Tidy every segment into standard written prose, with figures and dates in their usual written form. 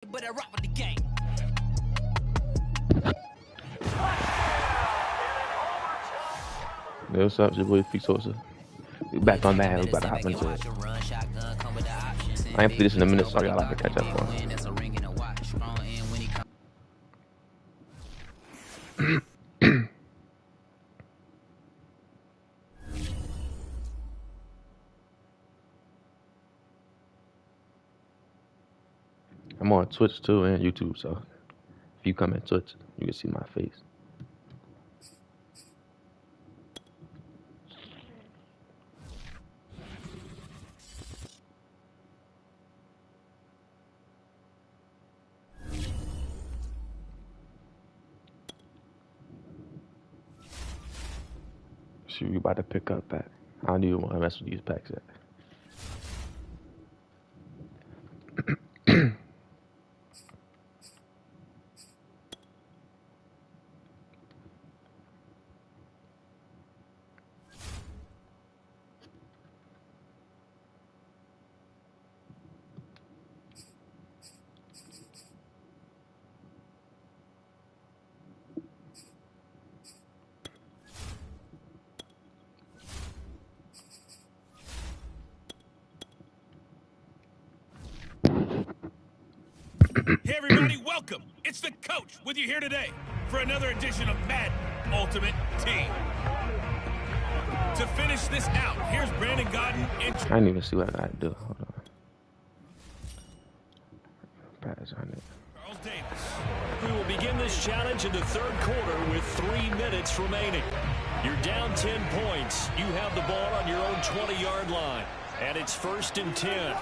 But I rock with the game. Yo, what's up? It's your boy Fix Sosa. We back on Madden. We about to hop into it. I ain't played this in a minute, so I got a lot to catch up on. I'm on Twitch too and YouTube, so if you come in Twitch, you can see my face. See, we about to pick up that. I don't even want to mess with these packs yet. Hey everybody, welcome! It's the coach with you here today for another edition of Madden Ultimate Team. To finish this out, here's Brandon Godden. I didn't even see what I gotta do. Hold on. Pass on it. Charles Davis. We will begin this challenge in the third quarter with 3 minutes remaining. You're down 10 points. You have the ball on your own 20-yard line. And it's 1st and 10.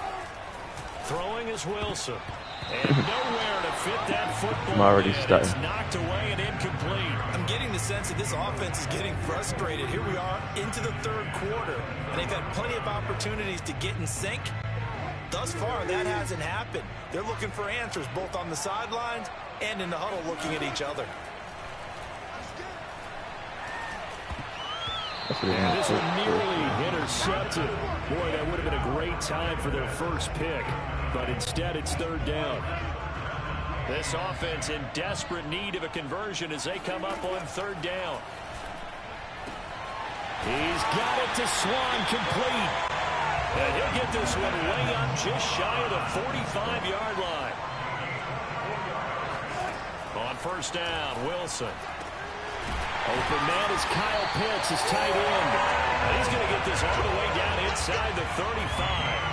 Throwing is Wilson. And nowhere to fit that football. I'm already stuck. It's knocked away and incomplete. I'm getting the sense that this offense is getting frustrated. Here we are into the third quarter, and they've had plenty of opportunities to get in sync. Thus far, that hasn't happened. They're looking for answers both on the sidelines and in the huddle looking at each other. And this one nearly intercepted. Boy, that would have been a great time for their first pick. But instead, it's 3rd down. This offense in desperate need of a conversion as they come up on 3rd down. He's got it to Swan, complete. And he'll get this one way up just shy of the 45-yard line. On 1st down, Wilson. Open man is Kyle Pitts, his tight end. And he's going to get this all the way down inside the 35.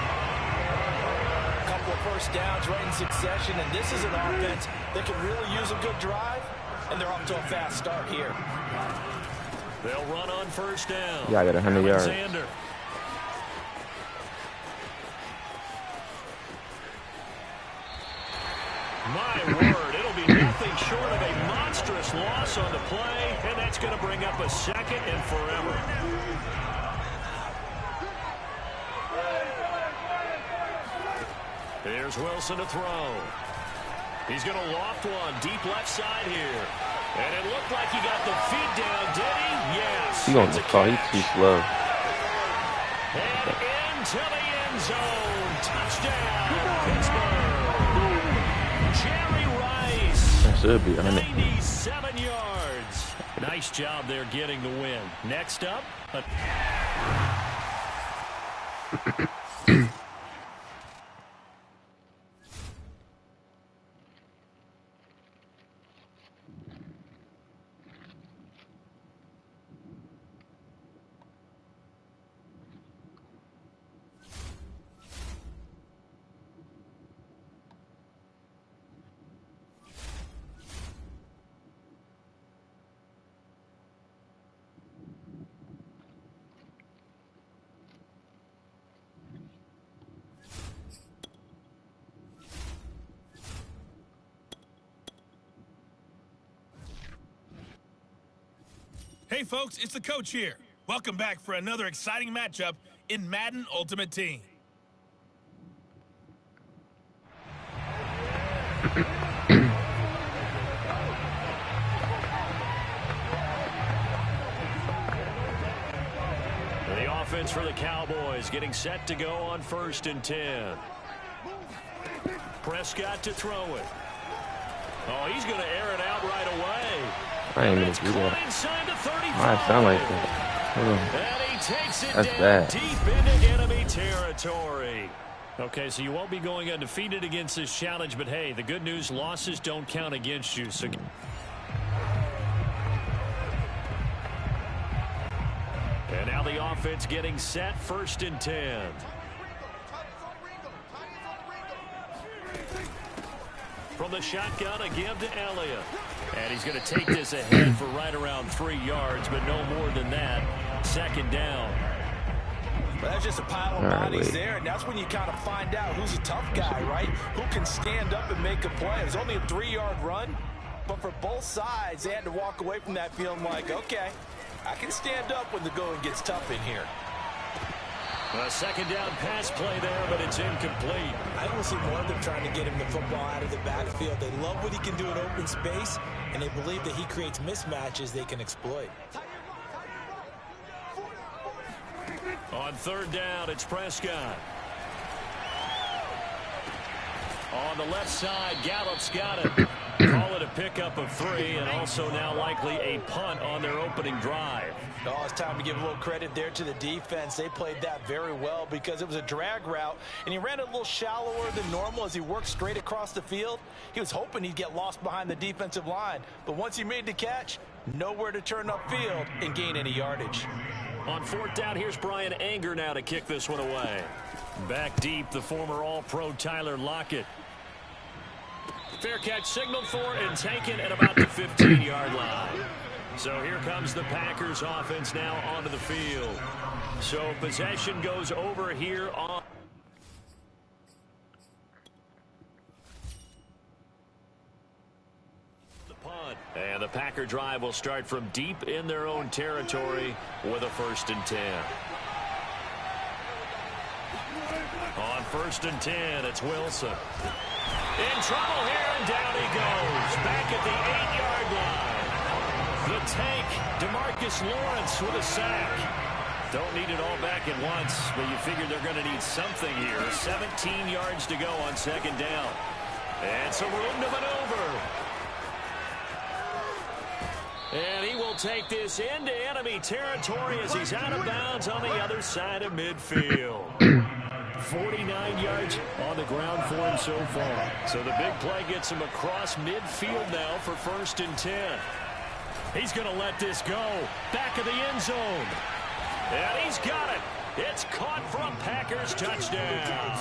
Couple of first downs right in succession, and this is an offense that can really use a good drive, and they're off to a fast start here. They'll run on 1st down. Yeah, I got 100 yards. My word, it'll be nothing short of a monstrous loss on the play, and that's going to bring up a 2nd and forever. Here's Wilson to throw. He's going to loft one deep left side here. And it looked like he got the feet down, did he? Yes. He's on the call. He's too slow. And into the end zone. Touchdown, Pittsburgh. Jerry Rice. That should be 97 yards. Nice job there getting the win. Next up. Hey folks, it's the coach here. Welcome back for another exciting matchup in Madden Ultimate Team. The offense for the Cowboys getting set to go on 1st and 10. Prescott to throw it. Oh, he's going to air it out right away. I ain't gonna do that. I sound like that. And he takes it That's down bad. deep into enemy territory. Okay, so you won't be going undefeated against this challenge, but hey, the good news, losses don't count against you. So and now the offense getting set, 1st and 10. From the shotgun, a give to Elliott. And he's going to take this ahead for right around 3 yards, but no more than that. 2nd down. Well, that's just a pile of bodies there, and that's when you kind of find out who's a tough guy, right? Who can stand up and make a play. It was only a 3-yard run, but for both sides, they had to walk away from that feeling like, okay, I can stand up when the going gets tough in here. A 2nd down pass play there, but it's incomplete. I don't see more of them trying to get him the football out of the backfield. They love what he can do in open space, and they believe that he creates mismatches they can exploit. On 3rd down, it's Prescott. On the left side, Gallup's got it. Call it a pickup of 3, and also now likely a punt on their opening drive. Oh, it's time to give a little credit there to the defense. They played that very well because it was a drag route, and he ran it a little shallower than normal as he worked straight across the field. He was hoping he'd get lost behind the defensive line, but once he made the catch, nowhere to turn upfield and gain any yardage. On 4th down, here's Brian Anger now to kick this one away. Back deep, the former All-Pro Tyler Lockett. Fair catch signaled for and taken at about the 15-yard line. So here comes the Packers offense now onto the field. So possession goes over here on the punt. And the Packer drive will start from deep in their own territory with a 1st and 10. On 1st and 10, it's Wilson. In trouble here, and down he goes. Back at the 8-yard line. The tank, DeMarcus Lawrence with a sack. Don't need it all back at once, but you figure they're going to need something here. 17 yards to go on 2nd down. And some room to maneuver. And he will take this into enemy territory as he's out of bounds on the other side of midfield. 49 yards on the ground for him so far. So the big play gets him across midfield now for 1st and 10. He's going to let this go. Back of the end zone. And he's got it. It's caught from Packers touchdown.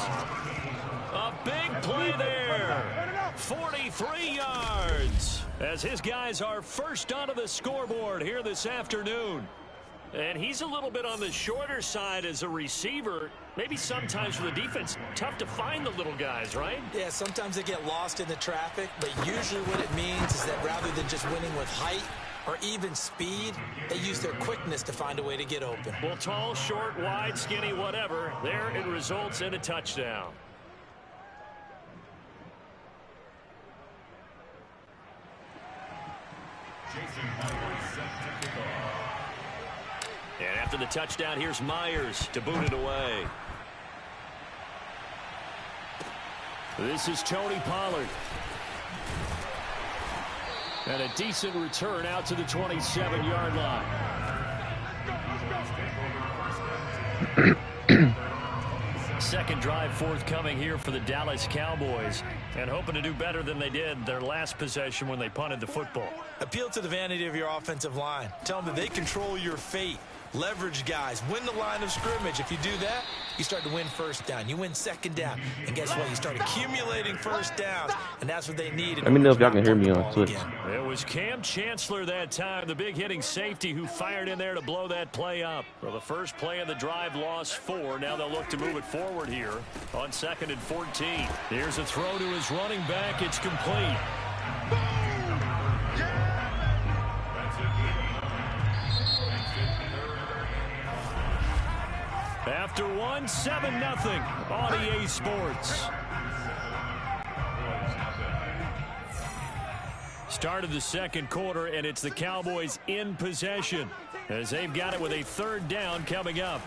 A big play there. 43 yards. As his guys are first onto the scoreboard here this afternoon. And he's a little bit on the shorter side as a receiver. Maybe sometimes for the defense, tough to find the little guys, right? Yeah, sometimes they get lost in the traffic, but usually what it means is that rather than just winning with height or even speed, they use their quickness to find a way to get open. Well, tall, short, wide, skinny, whatever, there it results in a touchdown. And after the touchdown, here's Myers to boot it away. This is Tony Pollard. And a decent return out to the 27-yard line. Second drive forthcoming here for the Dallas Cowboys, and hoping to do better than they did their last possession when they punted the football. Appeal to the vanity of your offensive line. Tell them that they control your fate. Leverage guys. Win the line of scrimmage. If you do that, you start to win 1st down. You win 2nd down. And guess what? You start accumulating 1st downs. And that's what they need. Let me know if y'all can hear me on Twitch. It was Cam Chancellor that time, the big hitting safety who fired in there to blow that play up. For the first play of the drive, lost 4. Now they'll look to move it forward here on 2nd and 14. Here's a throw to his running back. It's complete. After 1, 7-0 on EA Sports. Start of the second quarter, and it's the Cowboys in possession as they've got it with a 3rd down coming up.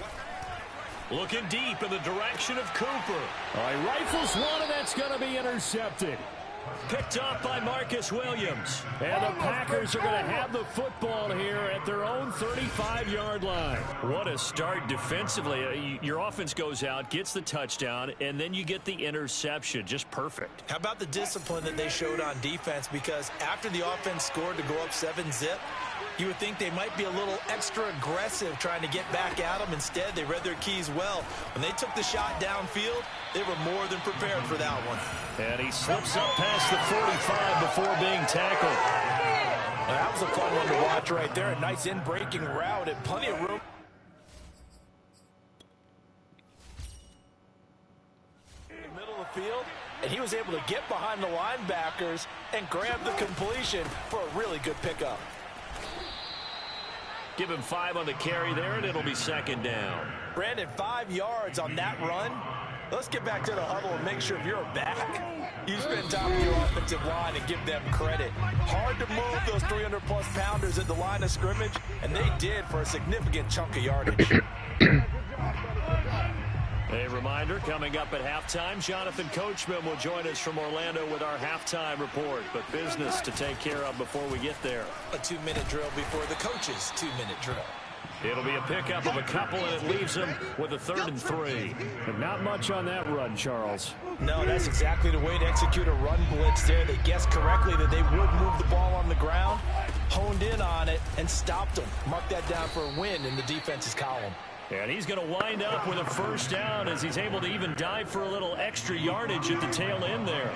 Looking deep in the direction of Cooper. All right, rifles one, and that's going to be intercepted. Picked off by Marcus Williams. And the Packers are going to have the football here at their own 35-yard line. What a start defensively. Your offense goes out, gets the touchdown, and then you get the interception. Just perfect. How about the discipline that they showed on defense? Because after the offense scored to go up 7-zip, you would think they might be a little extra aggressive trying to get back at them. Instead, they read their keys well. When they took the shot downfield, they were more than prepared for that one. And he slips up past the 45 before being tackled. Well, that was a fun one to watch right there. A nice in-breaking route and plenty of room. In the middle of the field, and he was able to get behind the linebackers and grab the completion for a really good pickup. Give him 5 on the carry there, and it'll be second down. Brandon, 5 yards on that run. Let's get back to the huddle and make sure if you're back, you spend time with your offensive line and give them credit. Hard to move those 300-plus pounders at the line of scrimmage, and they did for a significant chunk of yardage. A reminder, coming up at halftime, Jonathan Coachman will join us from Orlando with our halftime report. But business to take care of before we get there. A 2-minute drill before the coach's 2-minute drill. It'll be a pickup of a couple, and it leaves them with a 3rd and 3. But not much on that run, Charles. No, that's exactly the way to execute a run blitz there. They guessed correctly that they would move the ball on the ground, honed in on it, and stopped them. Mark that down for a win in the defense's column. And he's going to wind up with a first down as he's able to even dive for a little extra yardage at the tail end there.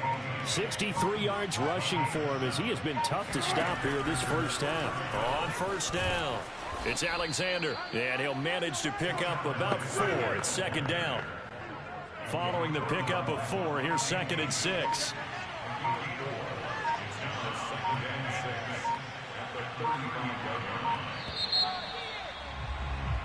63 yards rushing for him as he has been tough to stop here this first half. On first down, it's Alexander, and he'll manage to pick up about 4. It's second down. Following the pickup of 4, here's 2nd and 6.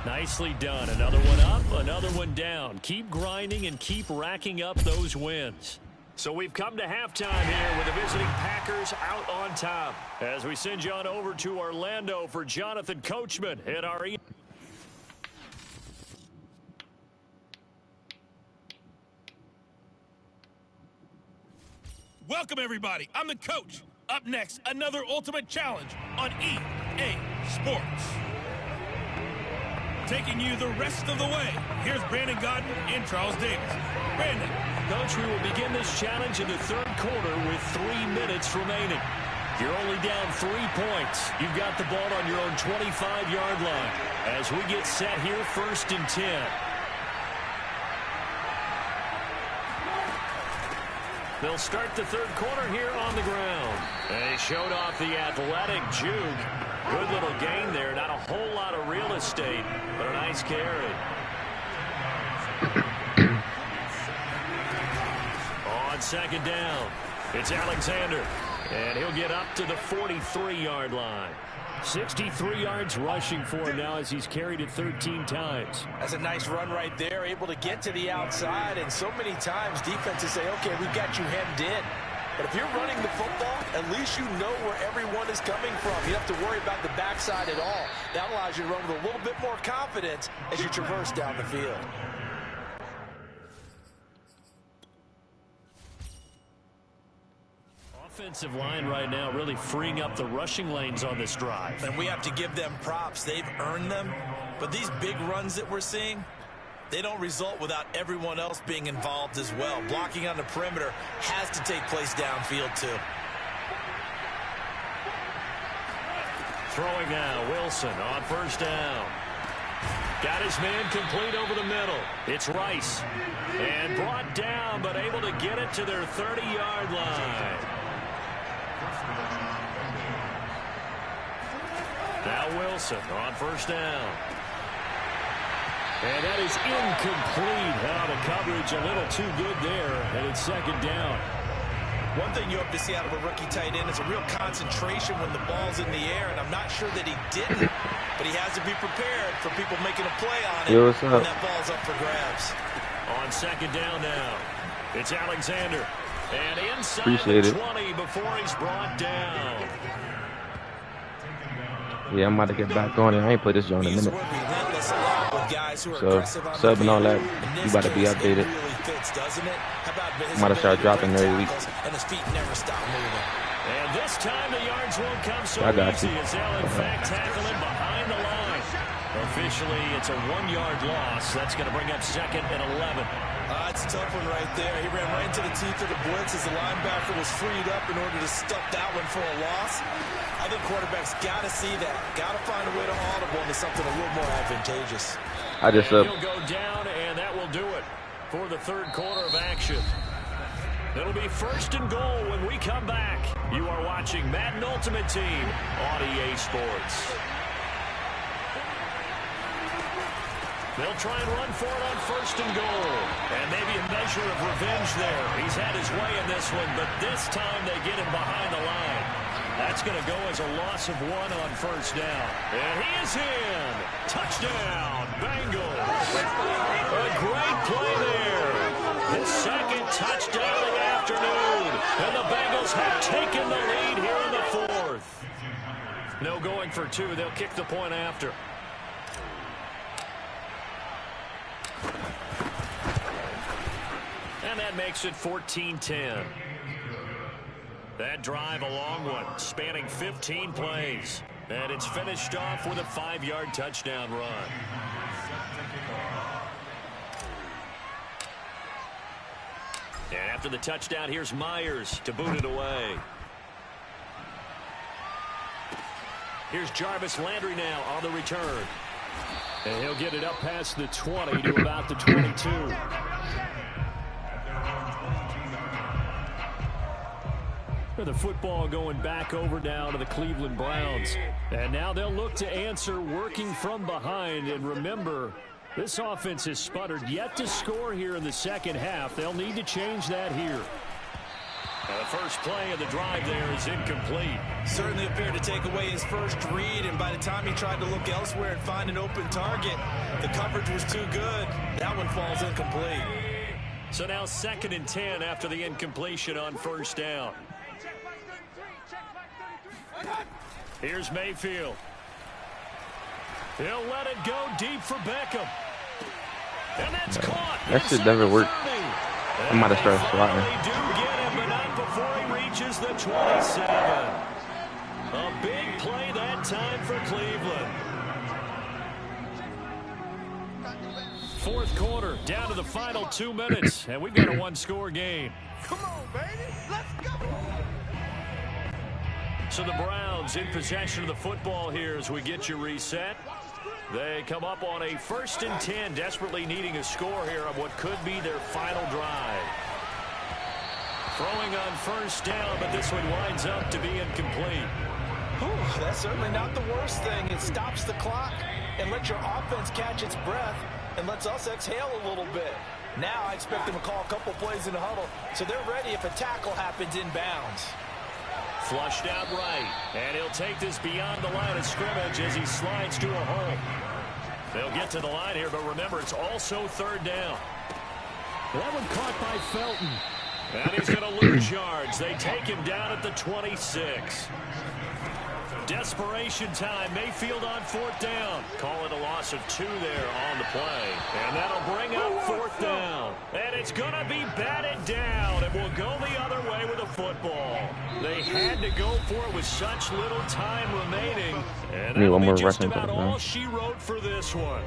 Nicely done. Another one up, another one down. Keep grinding and keep racking up those wins. So we've come to halftime here with the visiting Packers out on top. As we send you on over to Orlando for Jonathan Coachman at our Welcome, everybody. I'm the coach. Up next, another ultimate challenge on EA Sports. Taking you the rest of the way, here's Brandon Godden and Charles Davis. Brandon. Coach, we will begin this challenge in the 3rd quarter with 3 minutes remaining. You're only down 3 points. You've got the ball on your own 25-yard line. As we get set here, 1st and 10. They'll start the 3rd quarter here on the ground. They showed off the athletic juke. Good little gain there. Not a whole lot of real estate, but a nice carry. On 2nd down, it's Alexander, and he'll get up to the 43-yard line. 63 yards rushing for him now as he's carried it 13 times. That's a nice run right there, able to get to the outside, and so many times defenses say, okay, we've got you hemmed in. But if you're running the football, at least you know where everyone is coming from. You don't have to worry about the backside at all. That allows you to run with a little bit more confidence as you traverse down the field. Offensive line right now really freeing up the rushing lanes on this drive. And we have to give them props. They've earned them. But these big runs that we're seeing, they don't result without everyone else being involved as well. Blocking on the perimeter has to take place downfield too. Throwing now, Wilson on 1st down. Got his man complete over the middle. It's Rice. And brought down, but able to get it to their 30-yard line. Now Wilson on 1st down. And that is incomplete. The coverage a little too good there, and it's 2nd down. One thing you hope to see out of a rookie tight end is a real concentration when the ball's in the air, and I'm not sure that he didn't, but he has to be prepared for people making a play on it when that ball's up for grabs. On 2nd down now, it's Alexander. And inside the 20 before he's brought down. Yeah, I'm about to get back on it. I ain't played this joint in a minute. with guys who are So aggressive on sub the and all that, field. you about to be It updated. really fits, doesn't it? How about his Might have started ability to dropping break every week. tackles, and his feet never stop moving. And this time the yards won't come so I got easy you. as they'll in fact tackle him behind the line. Officially, it's a 1-yard loss. That's going to bring up 2nd and 11. It's a tough one right there. He ran right into the teeth of the blitz as the linebacker was freed up in order to stuff that one for a loss. I think quarterbacks got to see that. Got to find a way to audible into something a little more advantageous. I just He'll go down, and that will do it for the third quarter of action. It'll be 1st and goal when we come back. You are watching Madden Ultimate Team on EA Sports. They'll try and run for it on 1st and goal. And maybe a measure of revenge there. He's had his way in this one, but this time they get him behind the line. That's going to go as a loss of 1 on 1st down. And he is in. Touchdown, Bengals. A great play there. His 2nd touchdown of the afternoon. And the Bengals have taken the lead here in the 4th. No going for 2. They'll kick the point after. And that makes it 14-10. That drive a long one, spanning 15 plays. And it's finished off with a 5-yard touchdown run. And after the touchdown, here's Myers to boot it away. Here's Jarvis Landry now on the return. And he'll get it up past the 20 to about the 22. The football going back over now to the Cleveland Browns. And now they'll look to answer working from behind. And remember, this offense has sputtered yet to score here in the second half. They'll need to change that here. Now the first play of the drive there is incomplete. Certainly appeared to take away his first read, and by the time he tried to look elsewhere and find an open target, the coverage was too good. That one falls incomplete. So now 2nd and 10 after the incompletion on 1st down. Here's Mayfield. He'll let it go deep for Beckham. And that's caught. that shit never worked. I might have started swatting. They do get him, but not before he reaches the 27. A big play that time for Cleveland. 4th quarter, down to the final 2 minutes, and we've got a 1-score game. Come on, baby. Let's go. So the Browns in possession of the football here as we get you reset. They come up on a 1st and 10, desperately needing a score here on what could be their final drive. Throwing on 1st down, but this one winds up to be incomplete. Whew, that's certainly not the worst thing. It stops the clock and lets your offense catch its breath and lets us exhale a little bit. Now I expect them to call a couple plays in the huddle so they're ready if a tackle happens inbounds. Flushed out right, and he'll take this beyond the line of scrimmage as he slides to a hole. They'll get to the line here, but remember, it's also 3rd down. That one caught by Felton. And he's going to lose yards. They take him down at the 26. Desperation time. Mayfield on 4th down. Call it a loss of 2 there on the play. And that'll bring up 4th down. And it's going to be batted down. And we'll go the other way with the football. They had to go for it with such little time remaining. And that'll be just about all she wrote for this one.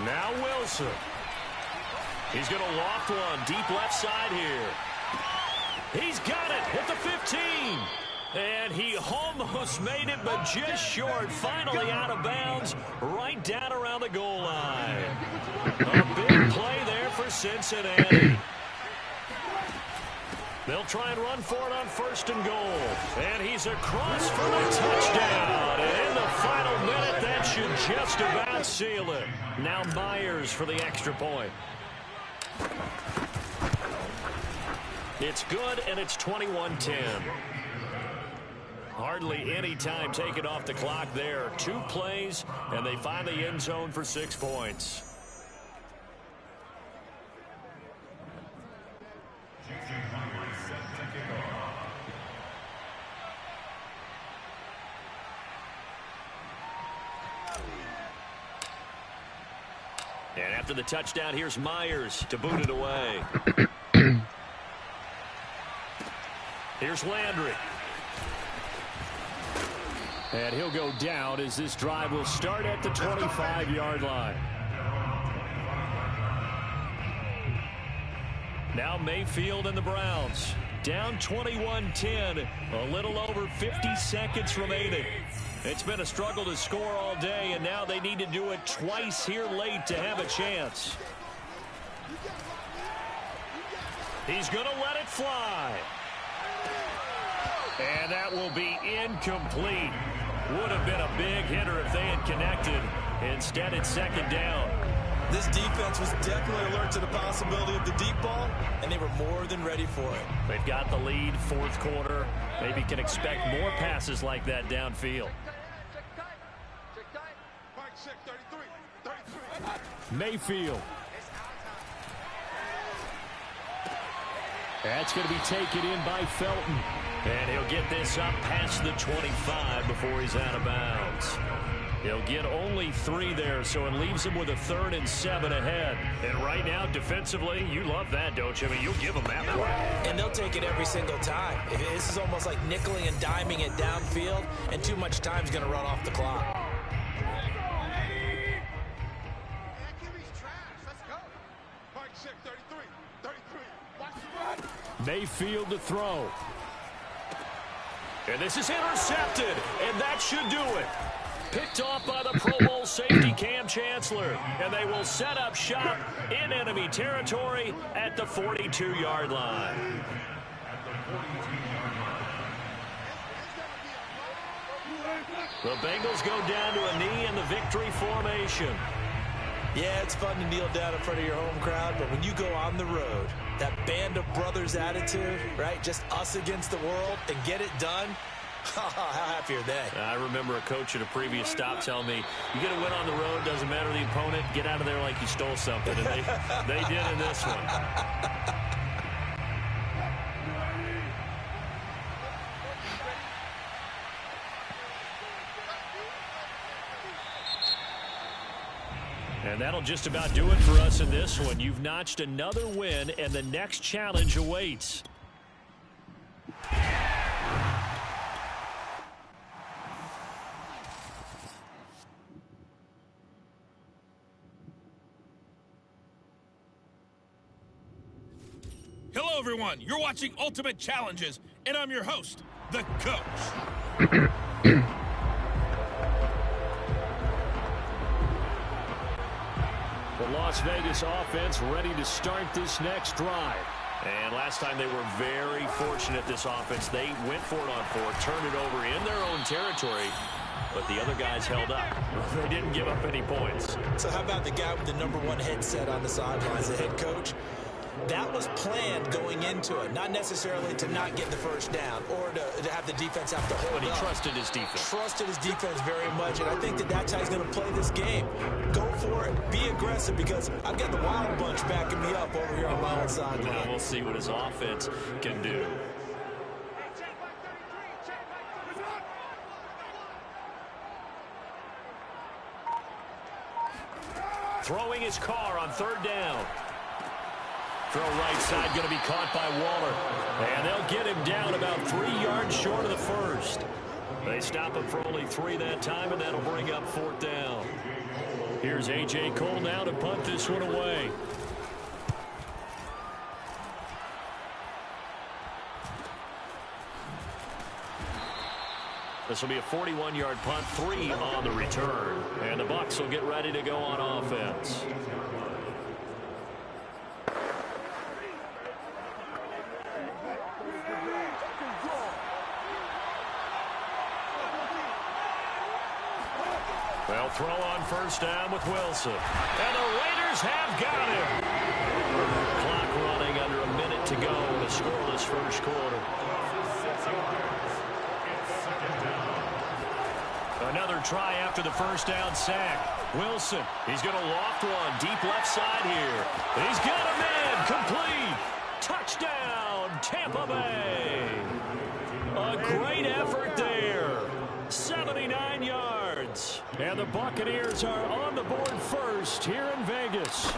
Now Wilson. He's going to loft one deep left side here. He's got it at the 15. And he almost made it, but just short. Finally out of bounds, right down around the goal line. A big play there for Cincinnati. They'll try and run for it on 1st and goal. And he's across for the touchdown. And in the final minute, that should just about seal it. Now Myers for the extra point. It's good, and it's 21-10. Hardly any time taken off the clock there. 2 plays, and they find the end zone for 6 points. And after the touchdown, here's Myers to boot it away. Here's Landry. And he'll go down as this drive will start at the 25-yard line. Now Mayfield and the Browns. Down 21-10. A little over 50 seconds remaining. It's been a struggle to score all day, and now they need to do it twice here late to have a chance. He's going to let it fly. And that will be incomplete. Would have been a big hitter if they had connected. Instead, it's second down. This defense was definitely alert to the possibility of the deep ball, and they were more than ready for it. They've got the lead, fourth quarter. Maybe can expect more passes like that downfield. Mayfield. That's going to be taken in by Felton. And he'll get this up past the 25 before he's out of bounds. He'll get only 3 there, so it leaves him with a 3rd and 7 ahead. And right now, defensively, you love that, don't you? I mean, you'll give them that play. And they'll take it every single time. This is almost like nickeling and diming it downfield, and too much time's going to run off the clock. Mayfield to throw. And this is intercepted, and that should do it. Picked off by the Pro Bowl safety Cam Chancellor, and they will set up shop in enemy territory at the 42-yard line. The Bengals go down to a knee in the victory formation. Yeah, it's fun to kneel down in front of your home crowd, but when you go on the road, that band of brothers attitude, right? Just us against the world and get it done. How happy are they? I remember a coach at a previous stop telling me, you get a win on the road, doesn't matter the opponent, get out of there like you stole something. And they did in this one. And that'll just about do it for us in this one. You've notched another win, and the next challenge awaits. Hello, everyone. You're watching Ultimate Challenges, and I'm your host, the Coach. The Las Vegas offense ready to start this next drive. And last time they were very fortunate, this offense. They went for it on 4, turned it over in their own territory, but the other guys held up. They didn't give up any points. So how about the guy with the #1 headset on the sidelines, the head coach? That was planned going into it, not necessarily to not get the first down or to have the defense have to hold up. But he trusted his defense. Trusted his defense very much, and I think that's how he's going to play this game. Go for it. Be aggressive, because I've got the Wild Bunch backing me up over here on my own sideline. Well, we'll see what his offense can do. Throwing his car on 3rd down. Throw right side going to be caught by Waller. And they'll get him down about 3 yards short of the first. They stop him for only 3 that time, and that'll bring up 4th down. Here's A.J. Cole now to punt this one away. This will be a 41-yard punt, 3 on the return. And the Bucs will get ready to go on offense. They'll throw on 1st down with Wilson. And the Raiders have got him. Clock running under a minute to go in a scoreless first quarter. Another try after the 1st down sack. Wilson, he's going to loft one deep left side here. He's got him in. Complete. Touchdown, Tampa Bay. A great effort there. 79 yards. yards. And the Buccaneers are on the board first here in Vegas.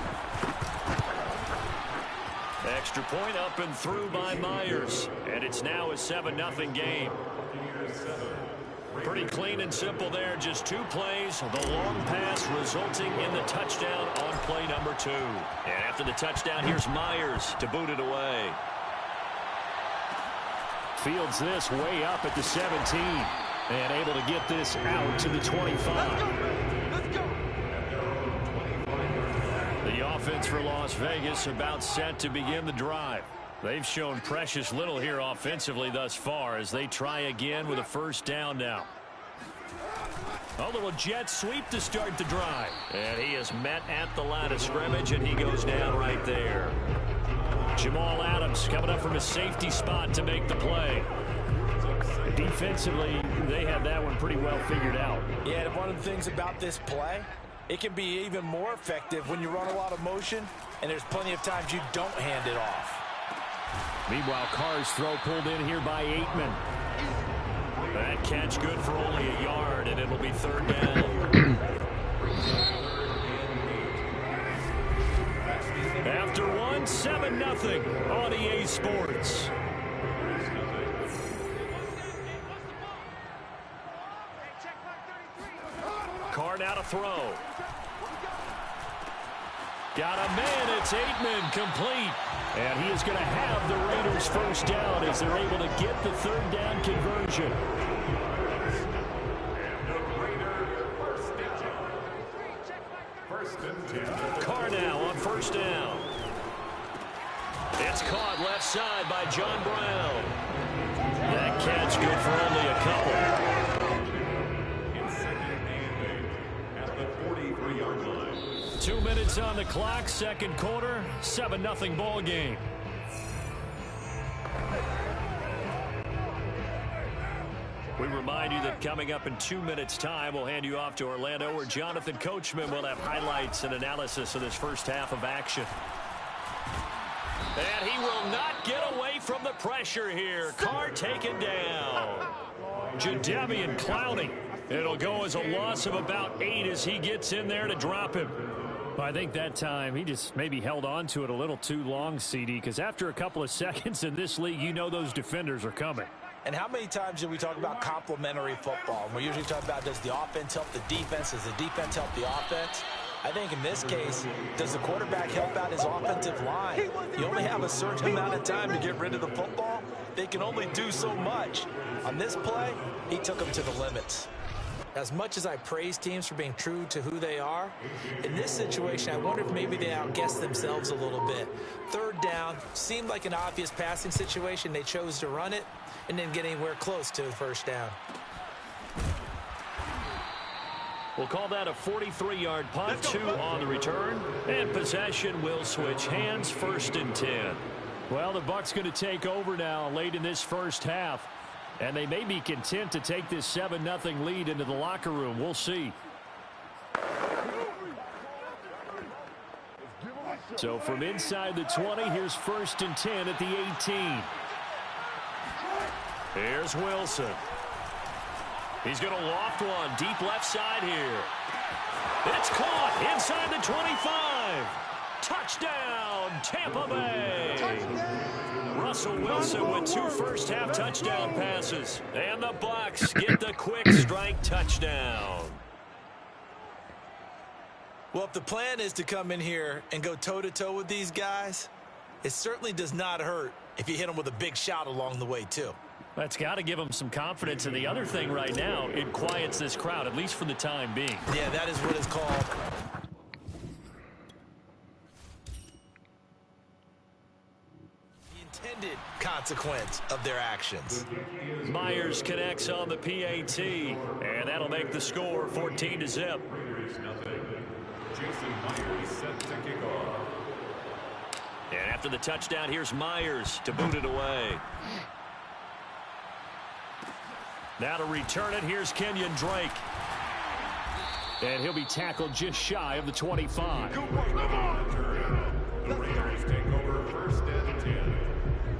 Extra point up and through by Myers. And it's now a 7-0 game. Pretty clean and simple there. Just 2 plays. The long pass resulting in the touchdown on play number 2. And after the touchdown, here's Myers to boot it away. Fields this way up at the 17. And able to get this out to the 25. Let's go. The offense for Las Vegas about set to begin the drive. They've shown precious little here offensively thus far as they try again with a first down now. A little jet sweep to start the drive. And he is met at the line of scrimmage, and he goes down right there. Jamal Adams coming up from a safety spot to make the play. Defensively, they had that one pretty well figured out. Yeah, and one of the things about this play, it can be even more effective when you run a lot of motion, and there's plenty of times you don't hand it off. Meanwhile, Carr's throw pulled in here by Aikman. That catch good for only a yard, and it'll be 3rd down. After one, 7-0 on EA Sports. Carr now to throw. Got a man, it's Aikman, complete. And he is going to have the Raiders first down as they're able to get the 3rd down conversion. Carr now on first down. It's caught left side by John Brown. That catch good for only a couple. At the 43-yard line. 2 minutes on the clock, second quarter, 7-0 ball game. We remind you that coming up in 2 minutes' time, we'll hand you off to Orlando, where Jonathan Coachman will have highlights and analysis of this first half of action. And he will not get away from the pressure here. Carr taken down. Jadeveon Clowney. It'll go as a loss of about 8 as he gets in there to drop him. Well, I think that time he just maybe held on to it a little too long, CD, because after a couple of seconds in this league, you know those defenders are coming. And how many times do we talk about complementary football? And we usually talk about, does the offense help the defense? Does the defense help the offense? I think in this case, does the quarterback help out his offensive line? You only have a certain amount of time to get rid of the football. They can only do so much. On this play, he took them to the limits. As much as I praise teams for being true to who they are, in this situation, I wonder if maybe they outguessed themselves a little bit. 3rd down, seemed like an obvious passing situation. They chose to run it and didn't get anywhere close to the first down. We'll call that a 43-yard punt, 2 on the return, and possession will switch hands, 1st and 10. Well, the Bucs going to take over now late in this first half. And they may be content to take this 7-0 lead into the locker room. We'll see. So from inside the 20, here's 1st and 10 at the 18. Here's Wilson. He's going to loft one deep left side here. It's caught inside the 25. Touchdown, Tampa Bay. Russell Wilson with 2 first-half touchdown passes. And the Bucs get the quick strike touchdown. Well, if the plan is to come in here and go toe-to-toe with these guys, it certainly does not hurt if you hit them with a big shot along the way, too. That's got to give them some confidence. And the other thing right now, it quiets this crowd, at least for the time being. Yeah, that is what is called intended consequence of their actions. Myers connects on the PAT, and that'll make the score 14-0. Jason Myers set to kick off. And after the touchdown, here's Myers to boot it away. Now to return it, here's Kenyon Drake. And he'll be tackled just shy of the 25. The Raiders take over 1st and 10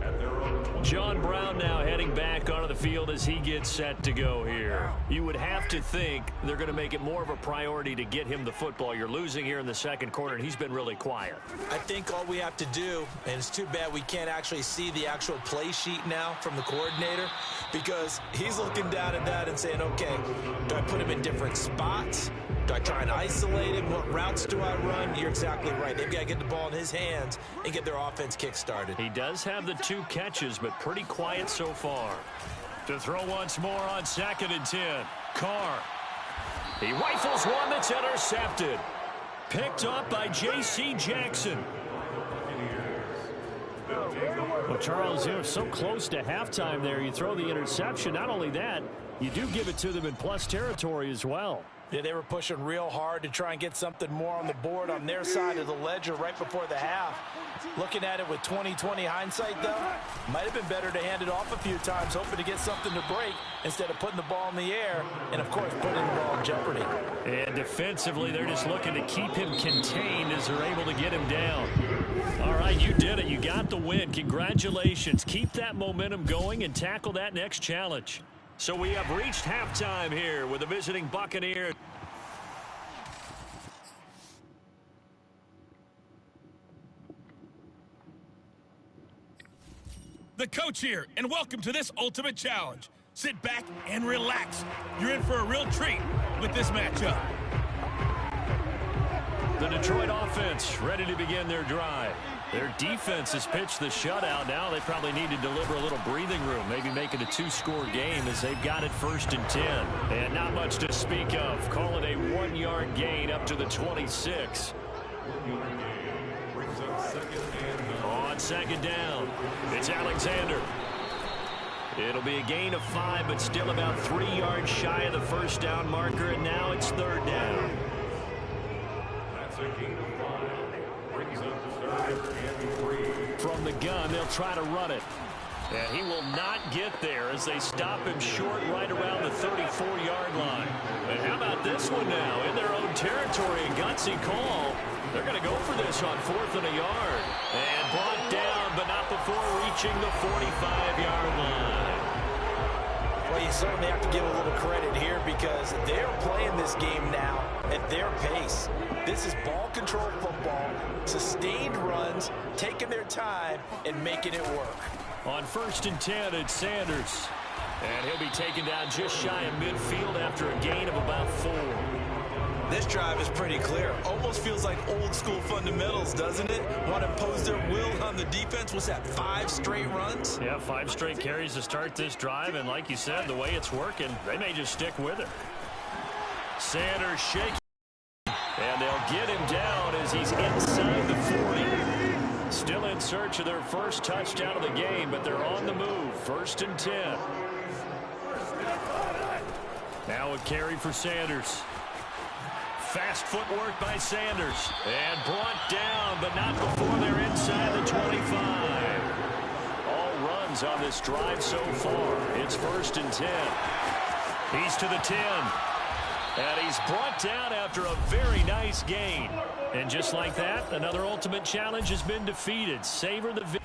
at their own 20. John Brown now heading back onto the field as he gets set to go here. You would have to think they're going to make it more of a priority to get him the football. You're losing here in the second quarter, and he's been really quiet. I think all we have to do, and it's too bad we can't actually see the actual play sheet now from the coordinator, because he's looking down at that and saying, okay, do I put him in different spots? Do I try and isolate him? What routes do I run? You're exactly right. They've got to get the ball in his hands and get their offense kick-started. He does have the 2 catches, but pretty quiet so far. To throw once more on 2nd and 10. Carr. He rifles one that's intercepted. Picked up by J.C. Jackson. Well, Charles, you're so close to halftime there. You throw the interception. Not only that, you do give it to them in plus territory as well. Yeah, they were pushing real hard to try and get something more on the board on their side of the ledger right before the half. Looking at it with 20/20 hindsight, though, might have been better to hand it off a few times, hoping to get something to break instead of putting the ball in the air and, of course, putting the ball in jeopardy. And defensively, they're just looking to keep him contained as they're able to get him down. All right, you did it. You got the win. Congratulations. Keep that momentum going and tackle that next challenge. So we have reached halftime here with the visiting Buccaneers. The coach here, and welcome to this Ultimate Challenge. Sit back and relax. You're in for a real treat with this matchup. The Detroit offense ready to begin their drive. Their defense has pitched the shutout. Now they probably need to deliver a little breathing room, maybe make it a 2-score game as they've got it 1st and 10. And not much to speak of. Call it a 1-yard gain up to the 26. On 2nd down, it's Alexander. It'll be a gain of 5, but still about 3 yards shy of the 1st down marker, and now it's 3rd down. That's a gain of 5. Brings up to 3rd and 3. From the gun, they'll try to run it. And he will not get there as they stop him short right around the 34-yard line. And how about this one now? In their own territory, a gutsy call. They're going to go for this on 4th and a yard. And brought down, but not before reaching the 45-yard line. Well, you certainly have to give a little credit here because they're playing this game now at their pace. This is ball control football, sustained runs, taking their time, and making it work. On 1st and 10, it's Sanders. And he'll be taken down just shy of midfield after a gain of about 4. This drive is pretty clear. Almost feels like old school fundamentals, doesn't it? Want to impose their will on the defense. What's that, 5 straight runs? Yeah, 5 straight carries to start this drive. And like you said, the way it's working, they may just stick with it. Sanders shaking. And they'll get him down as he's inside the 40. Still in search of their first touchdown of the game, but they're on the move. 1st and 10. Now a carry for Sanders. Fast footwork by Sanders. And brought down, but not before they're inside the 25. All runs on this drive so far. It's 1st and 10. He's to the 10. And he's brought down after a very nice gain. And just like that, another Ultimate Challenge has been defeated. Savor the victory.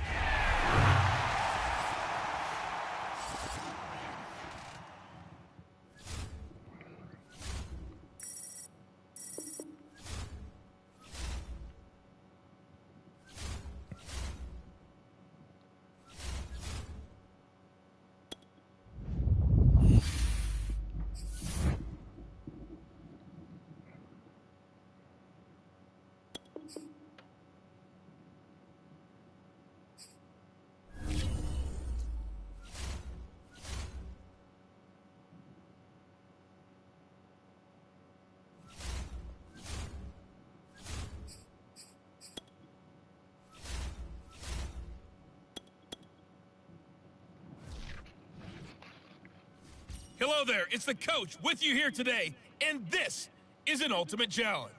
Hello there, it's the coach with you here today, and this is an Ultimate Challenge.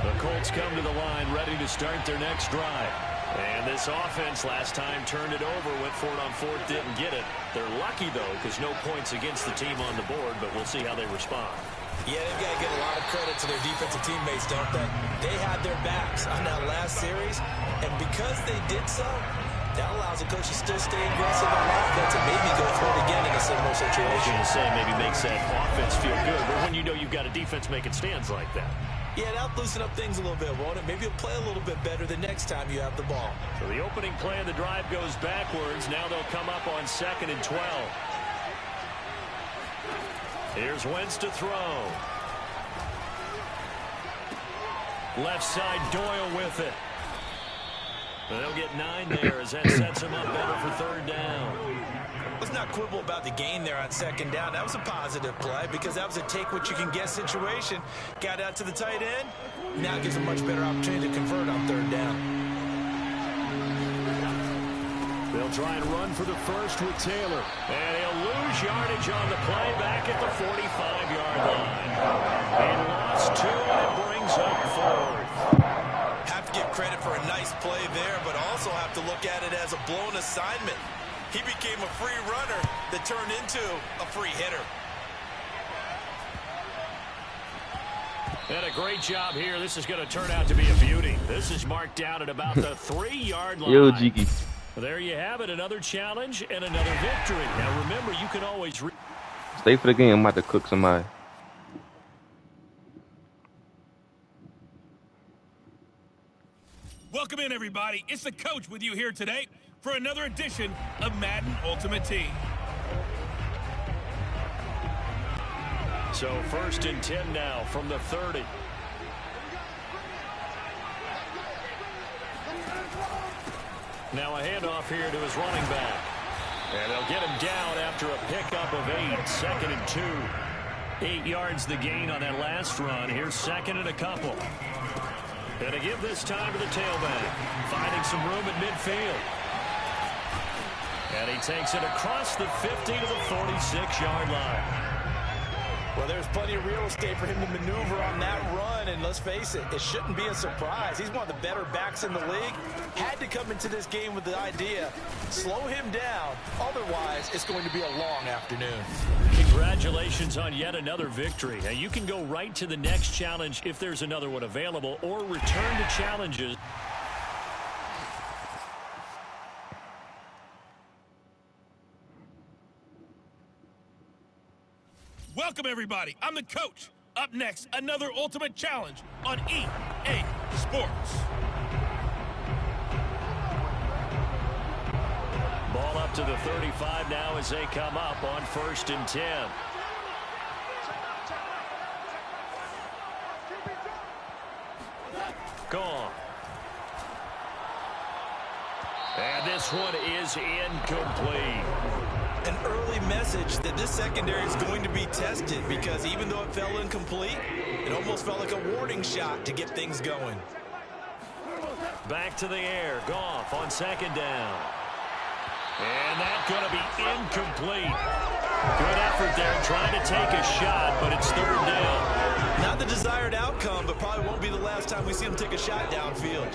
The Colts come to the line ready to start their next drive. And this offense last time turned it over, went for it on 4th, didn't get it. They're lucky, though, because no points against the team on the board, but we'll see how they respond. Yeah, they've got to get a lot of credit to their defensive teammates, don't they? They had their backs on that last series, and because they did so, that allows the coach to still stay aggressive on offense and maybe go for it again in a similar situation. I was going to say maybe makes that offense feel good, but when you know you've got a defense making stands like that. Yeah, that'll loosen up things a little bit, won't it? Maybe you'll play a little bit better the next time you have the ball. So the opening play of the drive goes backwards. Now they'll come up on 2nd and 12. Here's Wentz to throw. Left side, Doyle with it. They'll get 9 there as that sets him up better for 3rd down. Let's not quibble about the gain there on 2nd down. That was a positive play because that was a take-what-you-can-get situation. Got out to the tight end. Now it gives a much better opportunity to convert on 3rd down. They'll try and run for the first with Taylor. And he'll lose yardage on the play back at the 45-yard line. He lost 2, and it brings up 4th. Have to give credit for a nice play there, but also have to look at it as a blown assignment. He became a free runner that turned into a free hitter. And a great job here. This is going to turn out to be a beauty. This is marked down at about the 3-yard line. Yo, Jiki. There you have it, another challenge and another victory. Now remember, you can always stay for the game. I'm about to cook somebody. Welcome in, everybody. It's the coach with you here today for another edition of Madden Ultimate Team. So 1st and 10 now from the 30. Now a handoff here to his running back. And they'll get him down after a pickup of 8. 2nd and 2. 8 yards the gain on that last run. Here's 2nd and a couple. And to give this time to the tailback. Finding some room at midfield. And he takes it across the 50 to the 46-yard line. Well, there's plenty of real estate for him to maneuver on that run, and let's face it, it shouldn't be a surprise. He's one of the better backs in the league. Had to come into this game with the idea, slow him down, otherwise it's going to be a long afternoon. Congratulations on yet another victory. Now, you can go right to the next challenge if there's another one available, or return to challenges. Welcome, everybody. I'm the coach. Up next, another ultimate challenge on EA Sports. Ball up to the 35 now as they come up on 1st and 10. Gone. And this one is incomplete. An early message that this secondary is going to be tested because even though it fell incomplete, it almost felt like a warning shot to get things going. Back to the air. Goff on 2nd down. And that's going to be incomplete. Good effort there trying to take a shot, but it's 3rd down. Not the desired outcome, but probably won't be the last time we see him take a shot downfield.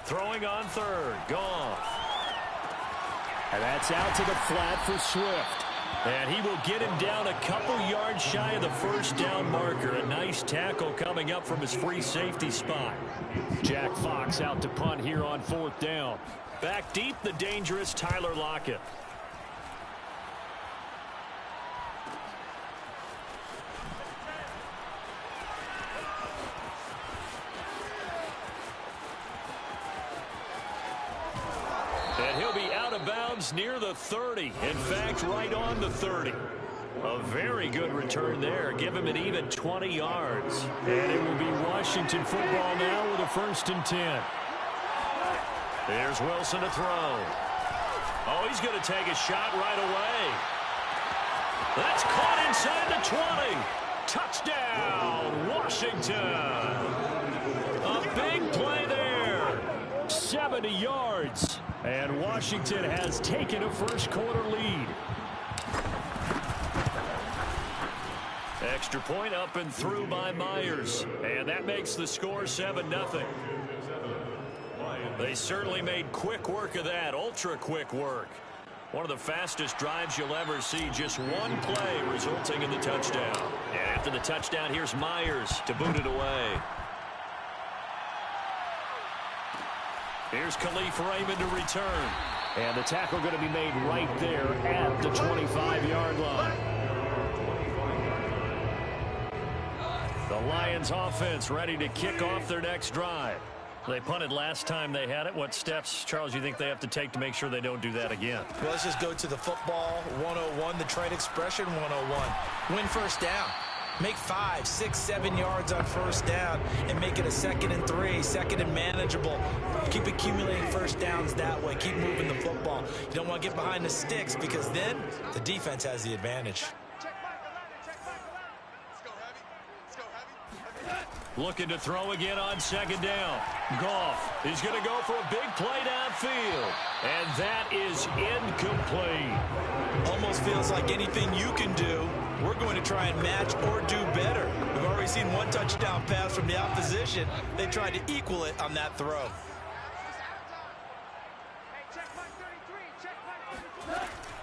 Throwing on 3rd. Goff. And that's out to the flat for Swift. And he will get him down a couple yards shy of the 1st down marker. A nice tackle coming up from his free safety spot. Jack Fox out to punt here on 4th down. Back deep, the dangerous Tyler Lockett. And he'll be out of bounds near the 30. In fact, right on the 30. A very good return there. Give him an even 20 yards. And it will be Washington football now with a 1st and 10. There's Wilson to throw. Oh, he's going to take a shot right away. That's caught inside the 20. Touchdown, Washington. A big play there. 70 yards. And Washington has taken a 1st quarter lead. Extra point up and through by Myers. And that makes the score 7-0. They certainly made quick work of that, ultra quick work. One of the fastest drives you'll ever see, just one play resulting in the touchdown. And after the touchdown, here's Myers to boot it away. Here's Khalif Raymond to return. And the tackle going to be made right there at the 25-yard line. The Lions offense ready to kick off their next drive. They punted last time they had it. What steps, Charles, you think they have to take to make sure they don't do that again? Well, let's just go to the football 101, the trade expression 101. Win first down. Make 5, 6, 7 yards on first down and make it a 2nd and 3, 2nd and manageable. Keep accumulating first downs that way. Keep moving the football. You don't want to get behind the sticks because then the defense has the advantage. Looking to throw again on 2nd down. Goff is going to go for a big play downfield. And that is incomplete. Almost feels like anything you can do, we're going to try and match or do better. We've already seen one touchdown pass from the opposition. They tried to equal it on that throw.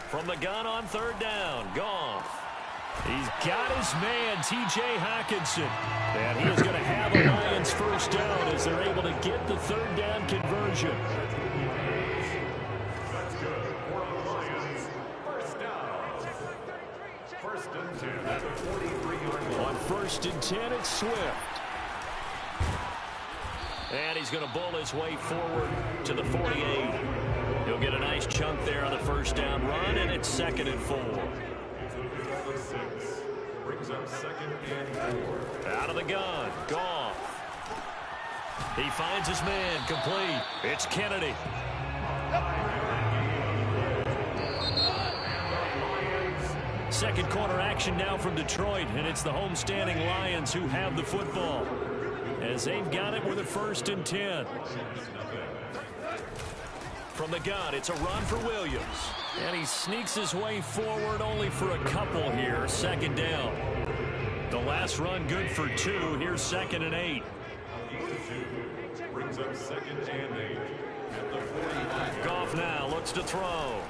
From the gun on 3rd down, Goff. He's got his man, T.J. Hockenson. And he is going to have a Lions first down as they're able to get the 3rd down conversion. That's good for the Lions. First down. 1st and 10 at the 43-yard line. On 1st and 10, it's Swift. And he's going to bull his way forward to the 48. He'll get a nice chunk there on the first down run, and it's 2nd and 4. Brings up 2nd and 4. Out of the gun, Goff. He finds his man, complete. It's Kennedy. Second quarter action now from Detroit, and it's the homestanding Lions who have the football as they've got it with a 1st and 10. From the gun, it's a run for Williams. And he sneaks his way forward only for a couple here. 2nd down. The last run good for 2. Here's 2nd and 8. Brings up 2nd and 8 at the 45. Goff now looks to throw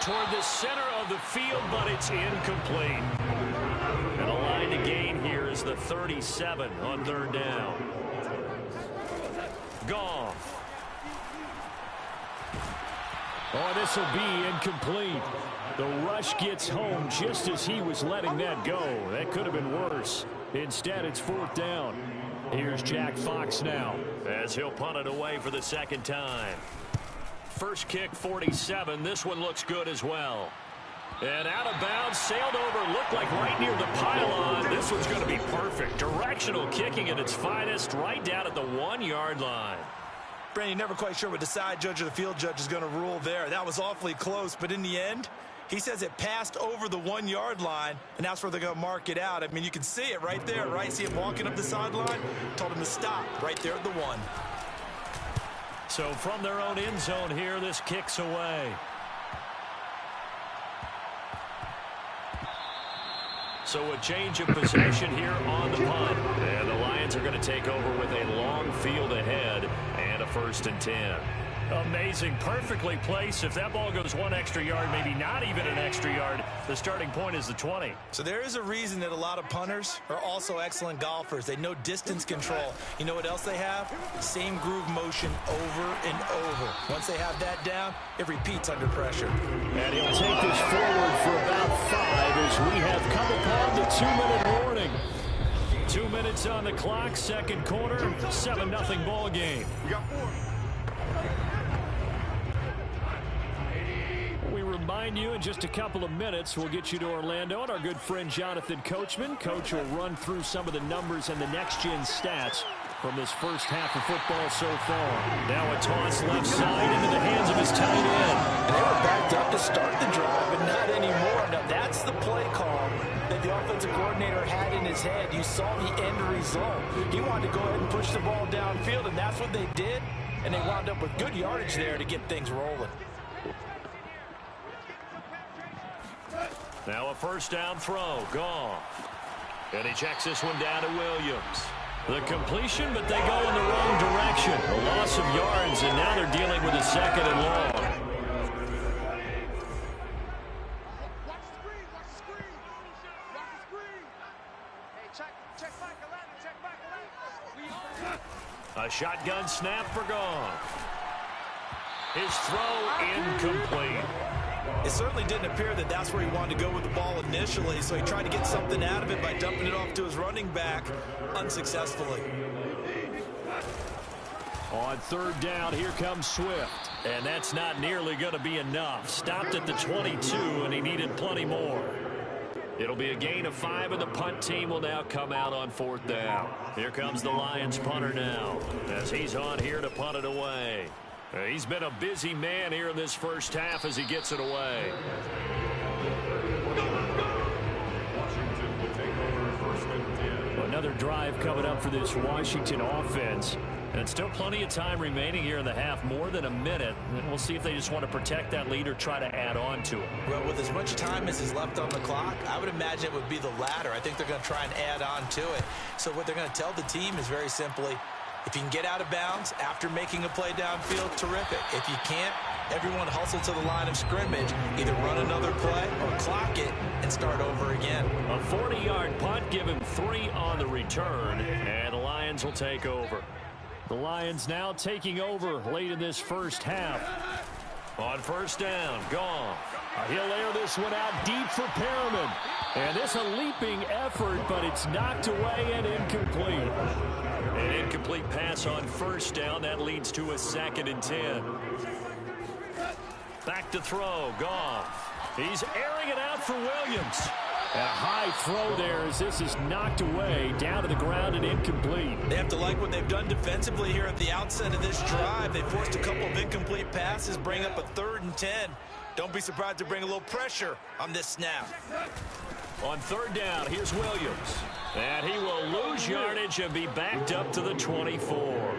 toward the center of the field, but it's incomplete. And a line to gain here is the 37 on 3rd down. Goff. Oh, this will be incomplete. The rush gets home just as he was letting that go. That could have been worse. Instead, it's 4th down. Here's Jack Fox now as he'll punt it away for the 2nd time. First kick, 47. This one looks good as well. And out of bounds, sailed over, looked like right near the pylon. This one's going to be perfect. Directional kicking at its finest, right down at the 1-yard line. Brandon, you're never quite sure what the side judge or the field judge is going to rule there. That was awfully close, but in the end, he says it passed over the 1-yard line, and that's where they're going to mark it out. I mean, you can see it right there, right? See him walking up the sideline? Told him to stop right there at the 1. So from their own end zone here, this kicks away. So a change of possession here on the punt. And the Lions are going to take over with a long field ahead and a 1st and 10. Amazing, perfectly placed. If that ball goes 1 extra yard, maybe not even an extra yard, the starting point is the 20. So there is a reason that a lot of punters are also excellent golfers. They know distance control. You know what else they have? Same groove motion over and over. Once they have that down, it repeats under pressure. And he'll take this forward for about 5 as we have come upon the 2-minute warning. 2 minutes on the clock, 2nd quarter, 7-0 ball game. We got 4. We remind you in just a couple of minutes we'll get you to Orlando and our good friend Jonathan Coachman. Coach will run through some of the numbers and the next-gen stats from this first half of football so far. Now a toss left side into the hands of his tight end. And they were backed up to start the drive, but not anymore. Now that's the play call that the offensive coordinator had in his head. You saw the end result. He wanted to go ahead and push the ball downfield, and that's what they did. And they wound up with good yardage there to get things rolling. Now a first down throw. Goff. And he checks this one down to Williams. The completion, but they go in the wrong direction. A loss of yards, and now they're dealing with a 2nd and long. A shotgun snap for Goff. His throw incomplete. It certainly didn't appear that that's where he wanted to go with the ball initially, so he tried to get something out of it by dumping it off to his running back unsuccessfully. On 3rd down, here comes Swift. And that's not nearly going to be enough. Stopped at the 22, and he needed plenty more. It'll be a gain of 5, and the punt team will now come out on 4th down. Here comes the Lions punter now, as he's on here to punt it away. He's been a busy man here in this first half as he gets it away. Washington will take over 1st and 10. Another drive coming up for this Washington offense. And still plenty of time remaining here in the half, more than a minute. And we'll see if they just want to protect that lead or try to add on to it. Well, with as much time as is left on the clock, I would imagine it would be the latter. I think they're going to try and add on to it. So what they're going to tell the team is very simply, if you can get out of bounds after making a play downfield, terrific. If you can't, everyone hustle to the line of scrimmage, either run another play or clock it and start over again. A 40-yard punt, give him 3 on the return, and the Lions will take over. The Lions now taking over late in this first half. On 1st down, Goff. He'll air this one out deep for Perriman. And this a leaping effort, but it's knocked away and incomplete. An incomplete pass on 1st down. That leads to a 2nd and 10. Back to throw, Goff. He's airing it out for Williams. A high throw there as this is knocked away, down to the ground and incomplete. They have to like what they've done defensively here at the outset of this drive. They forced a couple of incomplete passes, bring up a 3rd and 10. Don't be surprised to bring a little pressure on this snap. On 3rd down, here's Williams. And he will lose yardage and be backed up to the 24.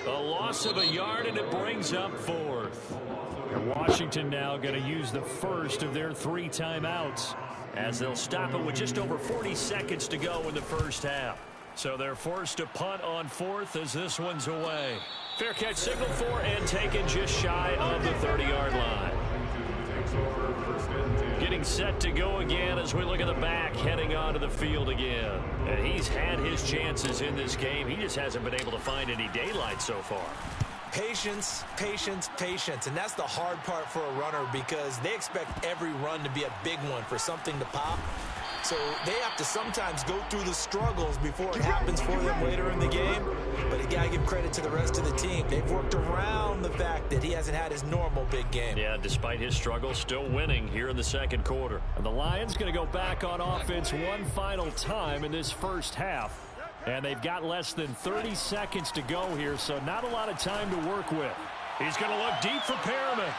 A loss of a yard, and it brings up 4th. And Washington now going to use the first of their 3 timeouts, as they'll stop it with just over 40 seconds to go in the first half. So they're forced to punt on 4th as this one's away. Fair catch signaled for and taken just shy of the 30-yard line. Getting set to go again as we look at the back heading onto the field again. And he's had his chances in this game. He just hasn't been able to find any daylight so far. Patience, patience, patience. And that's the hard part for a runner, because they expect every run to be a big one for something to pop. So they have to sometimes go through the struggles before it happens for them later in the game. But you got to give credit to the rest of the team. They've worked around the fact that he hasn't had his normal big game. Yeah, despite his struggles, still winning here in the 2nd quarter. And the Lions going to go back on offense one final time in this first half. And they've got less than 30 seconds to go here, so not a lot of time to work with. He's going to look deep for Perriman.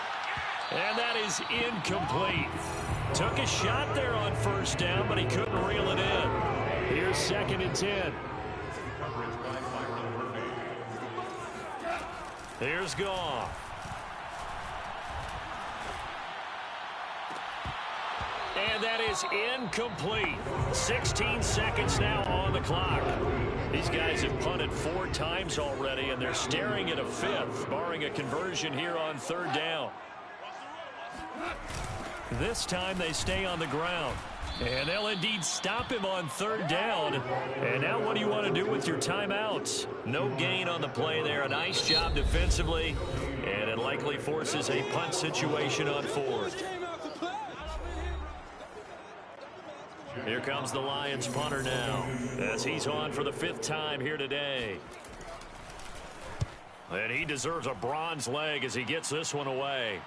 And that is incomplete. Took a shot there on 1st down, but he couldn't reel it in. Here's 2nd and 10. Here's Goff. And that is incomplete. 16 seconds now on the clock. These guys have punted 4 times already, and they're staring at a 5th, barring a conversion here on 3rd down. This time they stay on the ground. And they'll indeed stop him on 3rd down. And now what do you want to do with your timeouts? No gain on the play there. A nice job defensively. And it likely forces a punt situation on 4th. Here comes the Lions punter now, as he's on for the 5th time here today. And he deserves a bronze leg as he gets this one away.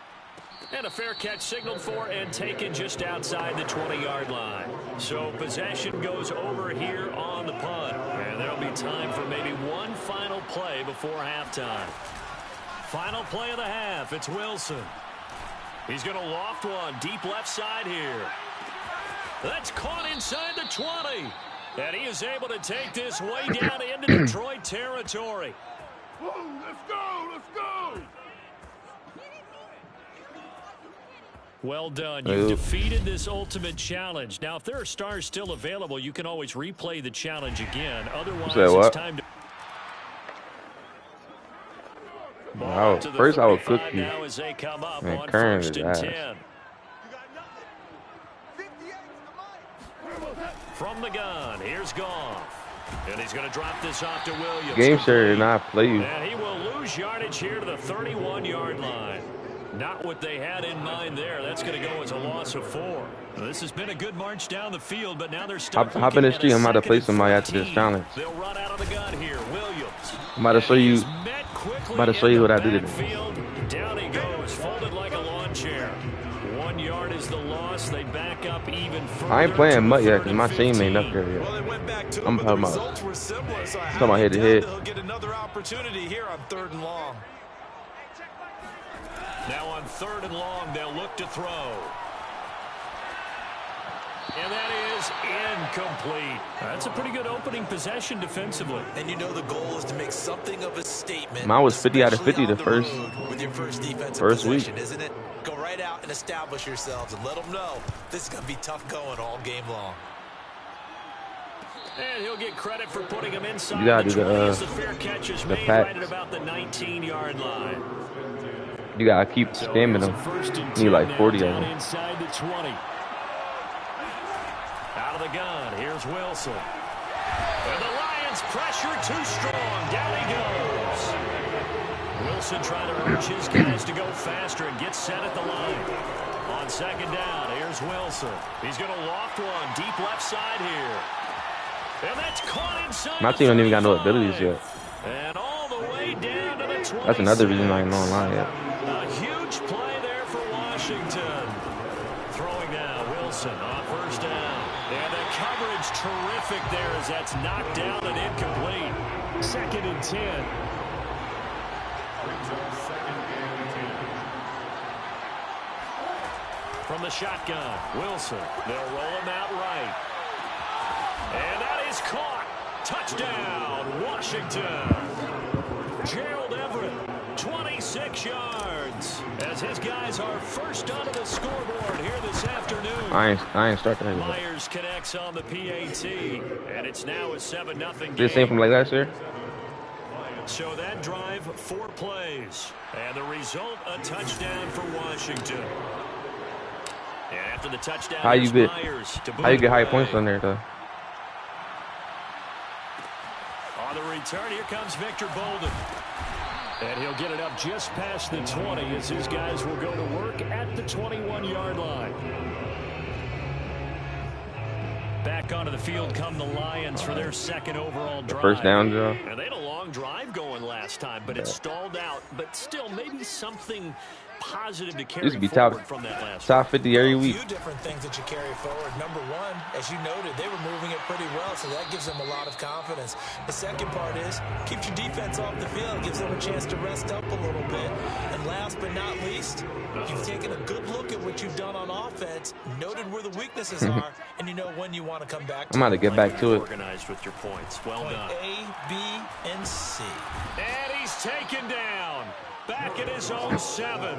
And a fair catch signaled for and taken just outside the 20-yard line. So possession goes over here on the punt. And there'll be time for maybe one final play before halftime. Final play of the half. It's Wilson. He's going to loft one deep left side here. That's caught inside the 20. And he is able to take this way down into Detroit territory. Whoa, let's go, let's go! Well done. You defeated this ultimate challenge. Now, if there are stars still available, you can always replay the challenge again. Otherwise, it's time to... Wow. First, I will cook you. Man, Kern is ass. From the gun, here's Goff. And he's going to drop this off to Williams. Game share did not play you. And he will lose yardage here to the 31-yard line. Not what they had in mind there. That's going to go as a loss of 4. This has been a good march down the field, but now they're stuck. Hop in the street. I'm about to play somebody after this challenge. They'll run out of the gun here. Williams. I'm about to show you. What I did today. Down he goes, folded like a lawn chair. 1 yard is the loss. They back up even further. I ain't playing much yet because my team ain't up there yet. I'm talking about head to head. He'll get another opportunity here on 3rd and long. Now on 3rd and long, they'll look to throw. And that is incomplete. That's a pretty good opening possession defensively. And you know the goal is to make something of a statement. Mine was 50 out of 50 the first week, isn't it? Go right out and establish yourselves and let them know this is going to be tough going all game long. And he'll get credit for putting him inside. You gotta do the fair catch is made right at about the 19-yard line. You gotta keep spamming them. You need like 40 of them. Inside the 20. Out of the gun, here's Wilson. And the Lions pressure too strong. Down he goes. Wilson trying to urge his guys to go faster and get set at the line. On 2nd down, here's Wilson. He's going to loft one deep left side here. And that's caught inside. My team don't even got no abilities yet. And all the way down to the 20. That's another reason I ain't online yet. A huge play there for Washington. Throwing now, Wilson on 1st down. And the coverage terrific there as that's knocked down and incomplete. 2nd and 10. From the shotgun, Wilson. They'll roll him out right. And that is caught. Touchdown, Washington. Gerald Everett, 26 yards. As his guys are first onto the scoreboard here this afternoon. I ain't starting that. Myers connects on the PAT. And it's now a 7-0 game. This same from like last year? So that drive, 4 plays. And the result, a touchdown for Washington. And after the touchdown, how you get high points on there though? On the return, here comes Victor Bolden. And he'll get it up just past the 20 as his guys will go to work at the 21-yard line. Back onto the field come the Lions for their 2nd overall drive. First down, Joe. And they had a long drive going last time, but it stalled out. But still, maybe something positive to carry forward from that last top 50 every week. A few different things that you carry forward. Number one, as you noted, they were moving it pretty well, so that gives them a lot of confidence. The second part is keeps your defense off the field, gives them a chance to rest up a little bit. And last but not least, you've taken a good look at what you've done on offense, noted where the weaknesses are, and you know when you want to come back to I'm going to get back to it. Organized with your points. Well done. A, B, and C. And he's taken down. Back at his own 7.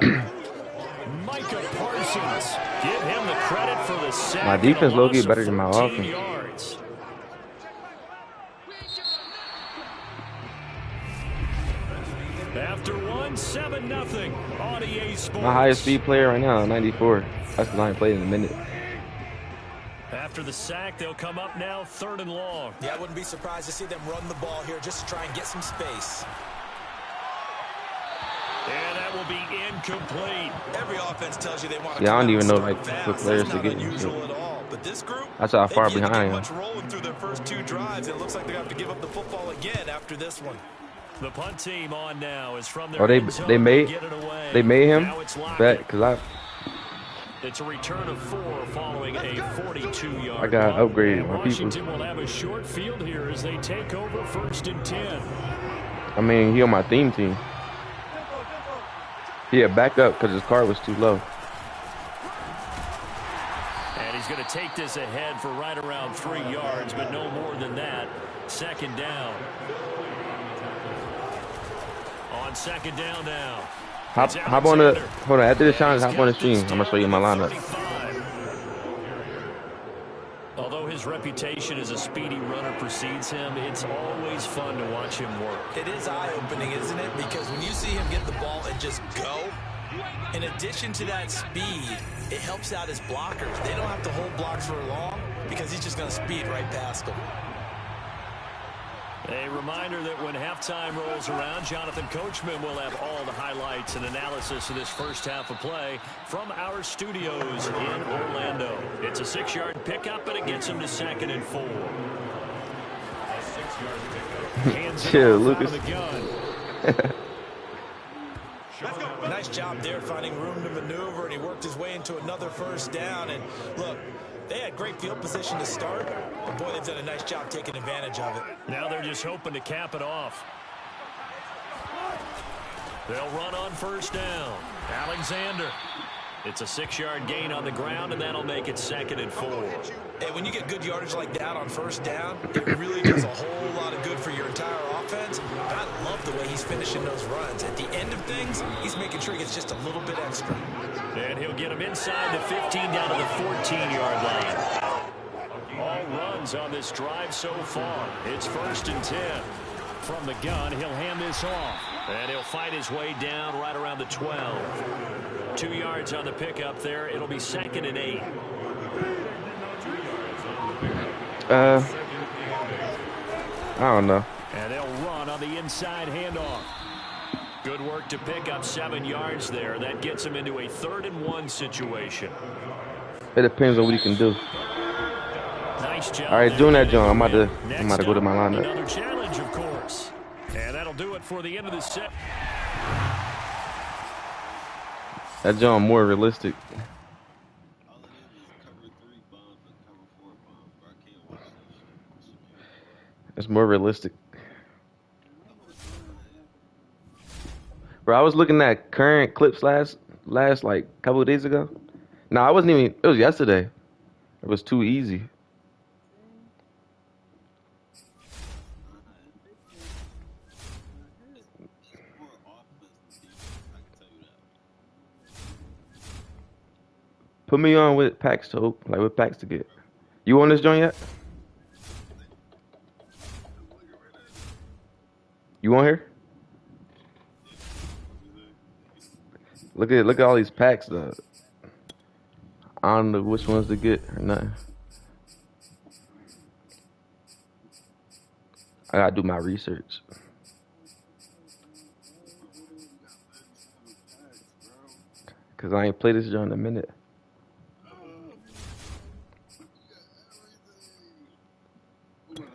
Micah Parsons. Give him the credit for the sack. My defense low-key better than my offense. Yards. After 7-0 on EA Sports. My highest speed player right now, 94. That's because I ain't played in a minute. After the sack, they'll come up now 3rd and long. Yeah, I wouldn't be surprised to see them run the ball here just to try and get some space. And that will be incomplete. Every offense tells you they want to. Yeah, I don't even know like what players to get. But this group, that's how far behind I am. Much rolling through their first 2 drives. It looks like they have to give up the football again after this one. The punt team on now is from their they made him bet because it's a return of 4 following a 42-yard. I got upgraded. My Washington will have a short field here as they take over 1st and 10. I mean, he on my team. Yeah, back up because his car was too low. And he's going to take this ahead for right around 3 yards, but no more than that. 2nd down. On 2nd down now. It's Hop on the, Alexander. hold on, after this And challenge, he's hop on the got stream. this I'm gonna show you down my to lineup. 35. Although his reputation as a speedy runner precedes him, it's always fun to watch him work. It is eye-opening, isn't it? Because when you see him get the ball and just go, in addition to that speed, it helps out his blockers. They don't have to hold blocks for long because he's just going to speed right past them. A reminder that when halftime rolls around, Jonathan Coachman will have all the highlights and analysis of this first half of play from our studios in Orlando. It's a 6-yard pickup, and it gets him to 2nd and 4. Hands it Chill, off Lucas. out of the gun. Nice job there finding room to maneuver, and he worked his way into another first down. And look, they had great field position to start, but boy, they've done a nice job taking advantage of it. Now they're just hoping to cap it off. They'll run on first down. Alexander. It's a 6-yard gain on the ground, and that'll make it 2nd and 4. And when you get good yardage like that on first down, it really does a whole lot of good for your entire offense. But I love the way he's finishing those runs. At the end of things, he's making sure he gets just a little bit extra. And he'll get him inside the 15 down to the 14-yard line. All runs on this drive so far. It's 1st and 10. From the gun, he'll hand this off. And he'll fight his way down right around the 12. 2 yards on the pickup there. It'll be 2nd and 8. I don't know. And they'll run on the inside handoff. Good work to pick up 7 yards there. That gets him into a 3rd and 1 situation. It depends on what you can do. Nice job. All right, doing that, John. I'm about to Next go to my up, lineup. Another challenge, of course. And that'll do it for the end of the set. That John more realistic. It's more realistic. Bro, I was looking at current clips last like couple of days ago. No, I wasn't even. It was yesterday. It was too easy. Put me on with packs to open, like with packs to get. You on this joint yet? You on here? Look at all these packs though. I don't know which ones to get or nothing. I gotta do my research. Cause I ain't played this joint in a minute.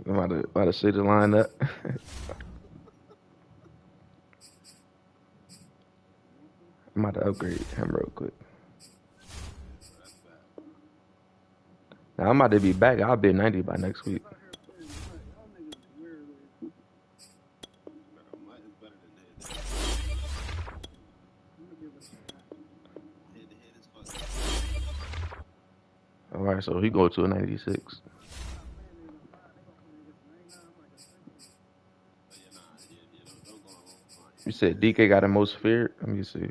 I'm about to see the lineup. I'm about to upgrade him real quick. Now I'm about to be back. I'll be at 90 by next week. All right, so he go to a 96. You said DK got the most feared? Let me see.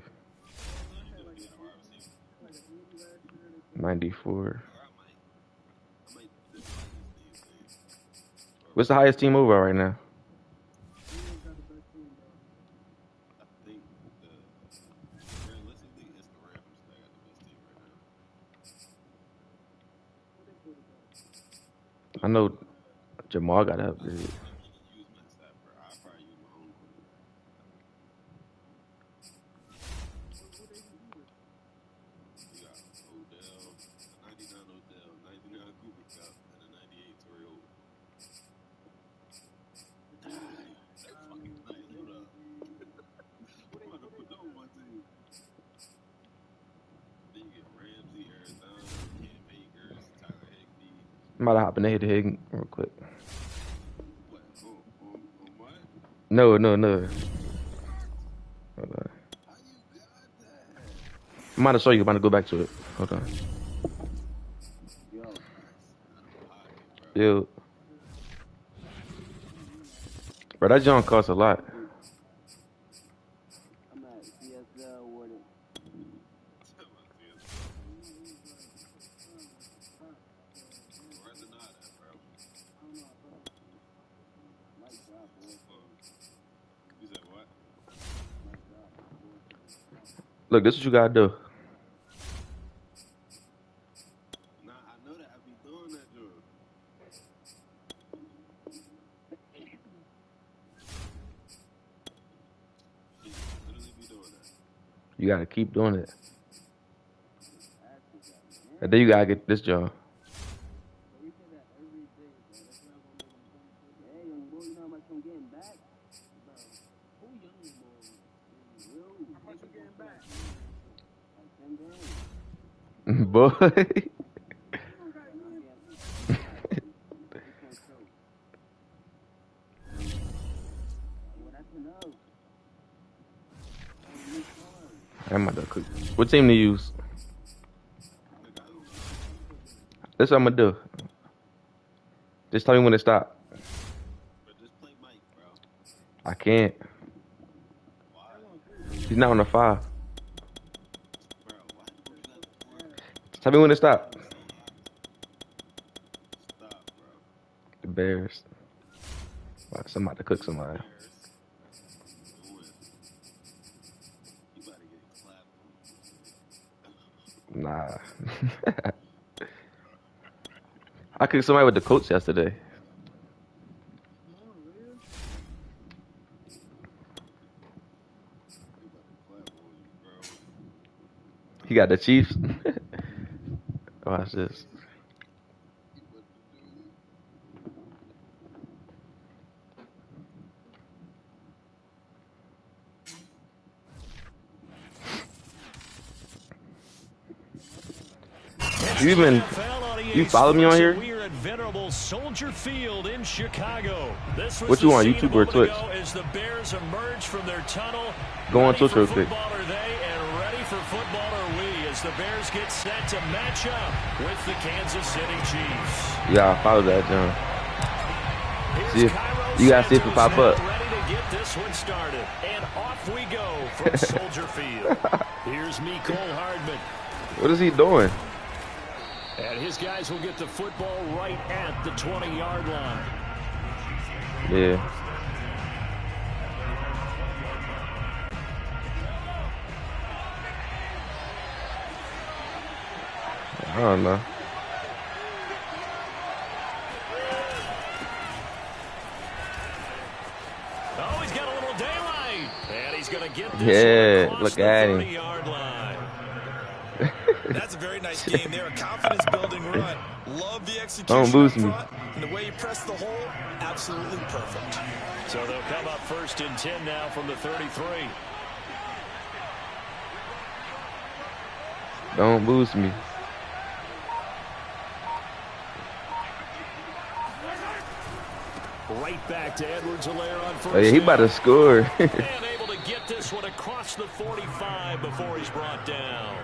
94. What's the highest team over right now? I know Jamal got upgraded. I'm about to hop in the head real quick. No. Hold on. I'm about to show you. I'm about to go back to it. Hold on. Yo. Bro, that junk costs a lot. Look, this is what you gotta do. Nah, I know that I be doing that, dude. Literally be doing that. You gotta keep doing it. And then you gotta get this job. Boy. I'm about to cook. What team to use? This what I'm gonna do. Just tell me when to stop. But just play Mike, bro. I can't. Why? He's not on the 5. Bro, why? Just tell me when to stop. Stop, bro. The Bears. Watch, I'm about to cook somebody. Doing. You about to get clapped. Nah. I cooked somebody with the Colts yesterday. You about to clap on you, bro. He got the Chiefs. Watch this. You what to do? You follow me on here? We're at venerable Soldier Field in Chicago. This was What you the on, scene YouTube a or moment Twitch? ago as the Bears emerge from their tunnel. Go on Ready Twitch for real quick. football are they, and ready for football are we as the Bears get set to match up with the Kansas City Chiefs. Yeah, I follow that, John. Here's See if- Cairo you gotta see if it Santos pop up. now ready to get this one started. And off we go from Soldier Field. Here's Mecole Hardman. What is he doing? And his guys will get the football right at the 20-yard line. Yeah. I don't know. Oh, he's got a little daylight. And he's going to get this Yeah, one across look the at him. 30-yard line. That's a very nice game there. A confidence-building run. Love the execution Don't boost up me. front. And the way you press the hole, absolutely perfect. So they'll come up 1st and 10 now from the 33. Don't boost me. Right back to Edwards-Helaire on first Oh, yeah, he about to down. score. And able to get this one across the 45 before he's brought down.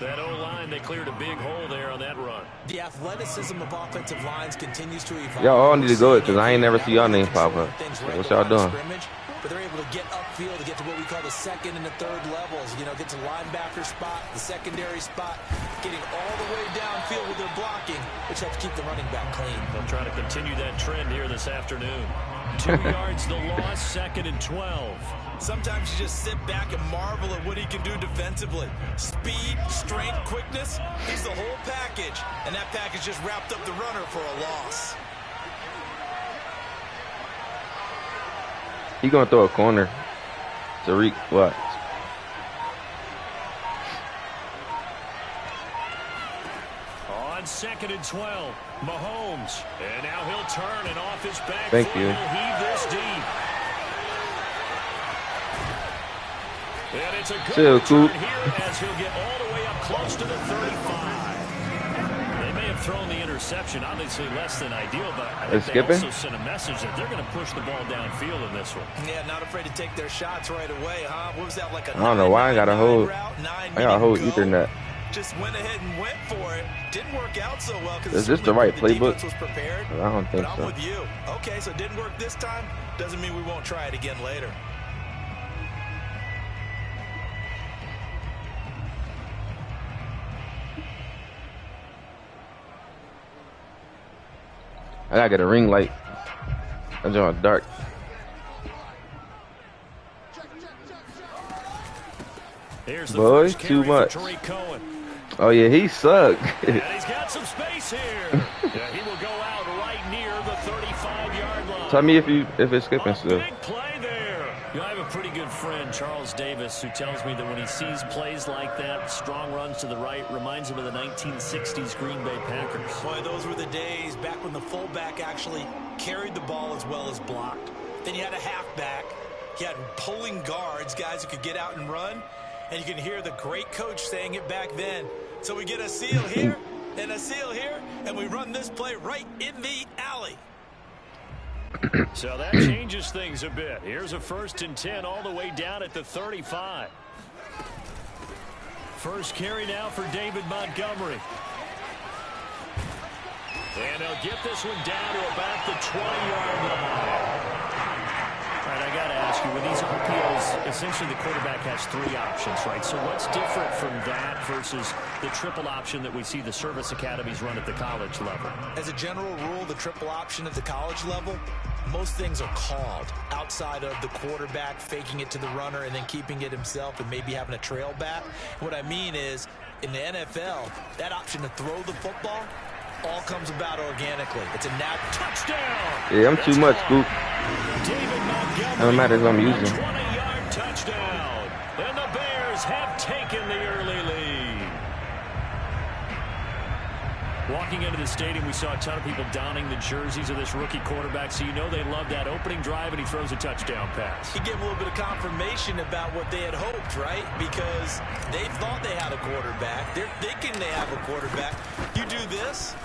That O-line, they cleared a big hole there on that run. The athleticism of offensive lines continues to evolve. Y'all all need to go because I ain't never see y'all name pop up. Things So right what at y'all the line of doing? scrimmage, but they're able to get upfield to get to what we call the second and the third levels. You know, get to linebacker spot, the secondary spot, getting all the way downfield with their blocking, which helps keep the running back clean. They'll try to continue that trend here this afternoon. 2 yards the loss, 2nd and 12. Sometimes you just sit back and marvel at what he can do defensively. Speed, strength, quickness, he's the whole package. And that package just wrapped up the runner for a loss. He gonna throw a corner. Tariq, what? On 2nd and 12, Mahomes. And now he'll turn and off his back Thank foot, you. he'll heave this deep. And it's a good Chill, return Coop. here as he'll get all the way up close to the 35. They may have thrown the interception, obviously less than ideal, but I think they skipping? also sent a message that they're going to push the ball downfield in this one. Yeah, not afraid to take their shots right away, huh? What was that, like a I don't know why I got a 9-9-9 hold. route? Nine I got a hold meaning go. Ethernet. Just went ahead and went for it. Didn't work out so well because Is this the right playbook? was prepared. I don't think But I'm so. with you. Okay, so it didn't work this time. Doesn't mean we won't try it again later. I gotta get a ring light. I'm doing dark. Here's the Boy, first too carry much. for Tariq Cohen. Oh yeah, he sucked. And he's got some space here. Yeah, he will go out right near the 35-yard line. Tell me if it's skipping A still. big play there. You know, I have a pretty good friend, Charles Davis, who tells me that when he sees plays like that, strong runs to the right, reminds him of the 1960s Green Bay Packers. Boy, those were the days back when the fullback actually carried the ball as well as blocked. Then you had a halfback. You had pulling guards, guys who could get out and run. And you can hear the great coach saying it back then. So we get a seal here and a seal here, and we run this play right in the alley. So that changes things a bit. Here's a 1st and 10 all the way down at the 35. First carry now for David Montgomery. And they'll get this one down to about the 20-yard line. All right, I got to ask you, with these RPOs, essentially the quarterback has 3 options, right? So what's different from that versus the triple option that we see the service academies run at the college level? As a general rule, the triple option at the college level, most things are called outside of the quarterback faking it to the runner and then keeping it himself and maybe having a trail back. What I mean is, in the NFL, that option to throw the football all comes about organically. It's a natural touchdown. Yeah, I'm too much, Scoop. David Montgomery, No matter who I'm using. 20-yard touchdown. And the Bears have taken the early lead. Walking into the stadium, we saw a ton of people donning the jerseys of this rookie quarterback, so you know they love that opening drive, and he throws a touchdown pass. He gave a little bit of confirmation about what they had hoped, right? Because they thought they had a quarterback. They're thinking they have a quarterback. You do this,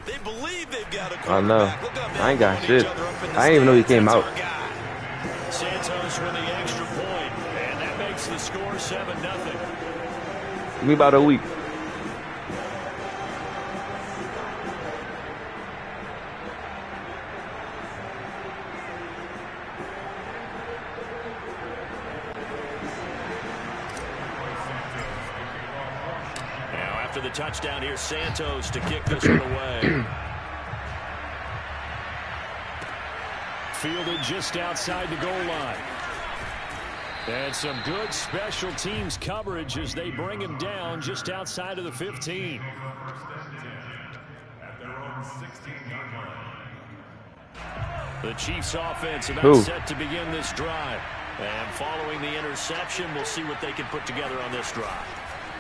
they believe they've got a quarterback. I know. Look how I ain't got they're shit. blowing each other up in the I didn't even know he came stands. out. That's our guy. Santos with the extra point, and that makes the score 7-0. Give me about a week. Now after the touchdown, here's Santos to kick this one away. Fielded just outside the goal line. And some good special teams coverage as they bring him down just outside of the 15. At their own 16-yard line. The Chiefs offense about Who? set to begin this drive. And following the interception, we'll see what they can put together on this drive.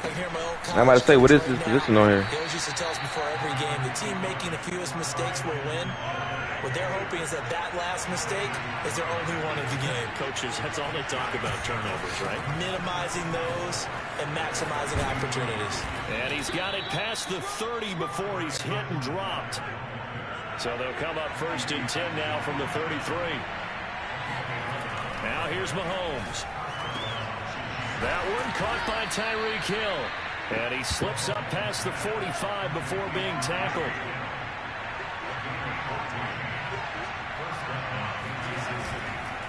I hear my old I'm about to say, what is college this coach right position now. on here? They always used to tell us before every game, the team making the fewest mistakes will win. What they're hoping is that last mistake is their only one of the game. Coaches, that's all they talk about, turnovers, right? Minimizing those and maximizing opportunities. And he's got it past the 30 before he's hit and dropped. So they'll come up 1st and 10 now from the 33. Now here's Mahomes. That one caught by Tyreek Hill. And he slips up past the 45 before being tackled.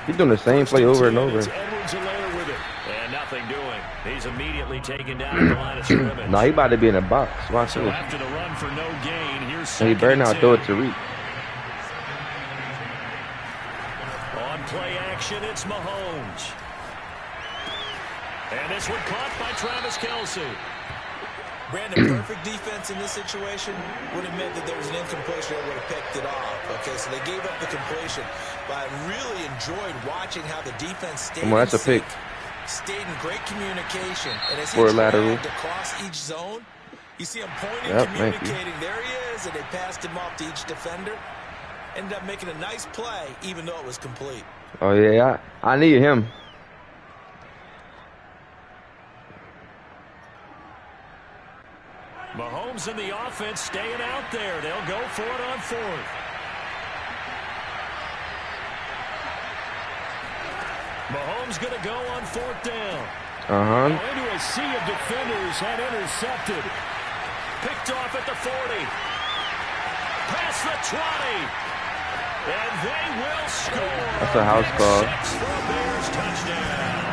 He's doing the same play over and over. It's Edwards-Helaire with it. And nothing doing. He's immediately taken down at the line of scrimmage. Nah, he about to be in a box. Watch So this. after the run for no gain, here's And he better 2nd not and throw 10. it to Reed. On play action, it's Mahomes. And this one caught by Travis Kelce. Brandon, perfect defense in this situation would have meant that there was an incompletion that would have picked it off. Okay, so they gave up the completion. But I really enjoyed watching how the defense stayed Come on, that's a in sync, pick. stayed in great communication. And as he For a lateral. tried to cross each zone, you see him pointing, Yep, thank you. communicating. There he is, and they passed him off to each defender. Ended up making a nice play, even though it was complete. Oh yeah, I need him. Mahomes and the offense staying out there. They'll go for it on 4th. Mahomes going to go on 4th down. Uh-huh. Now into a sea of defenders and intercepted. Picked off at the 40. Past the 20. And they will score. That's a house call. 6 for a Bears touchdown.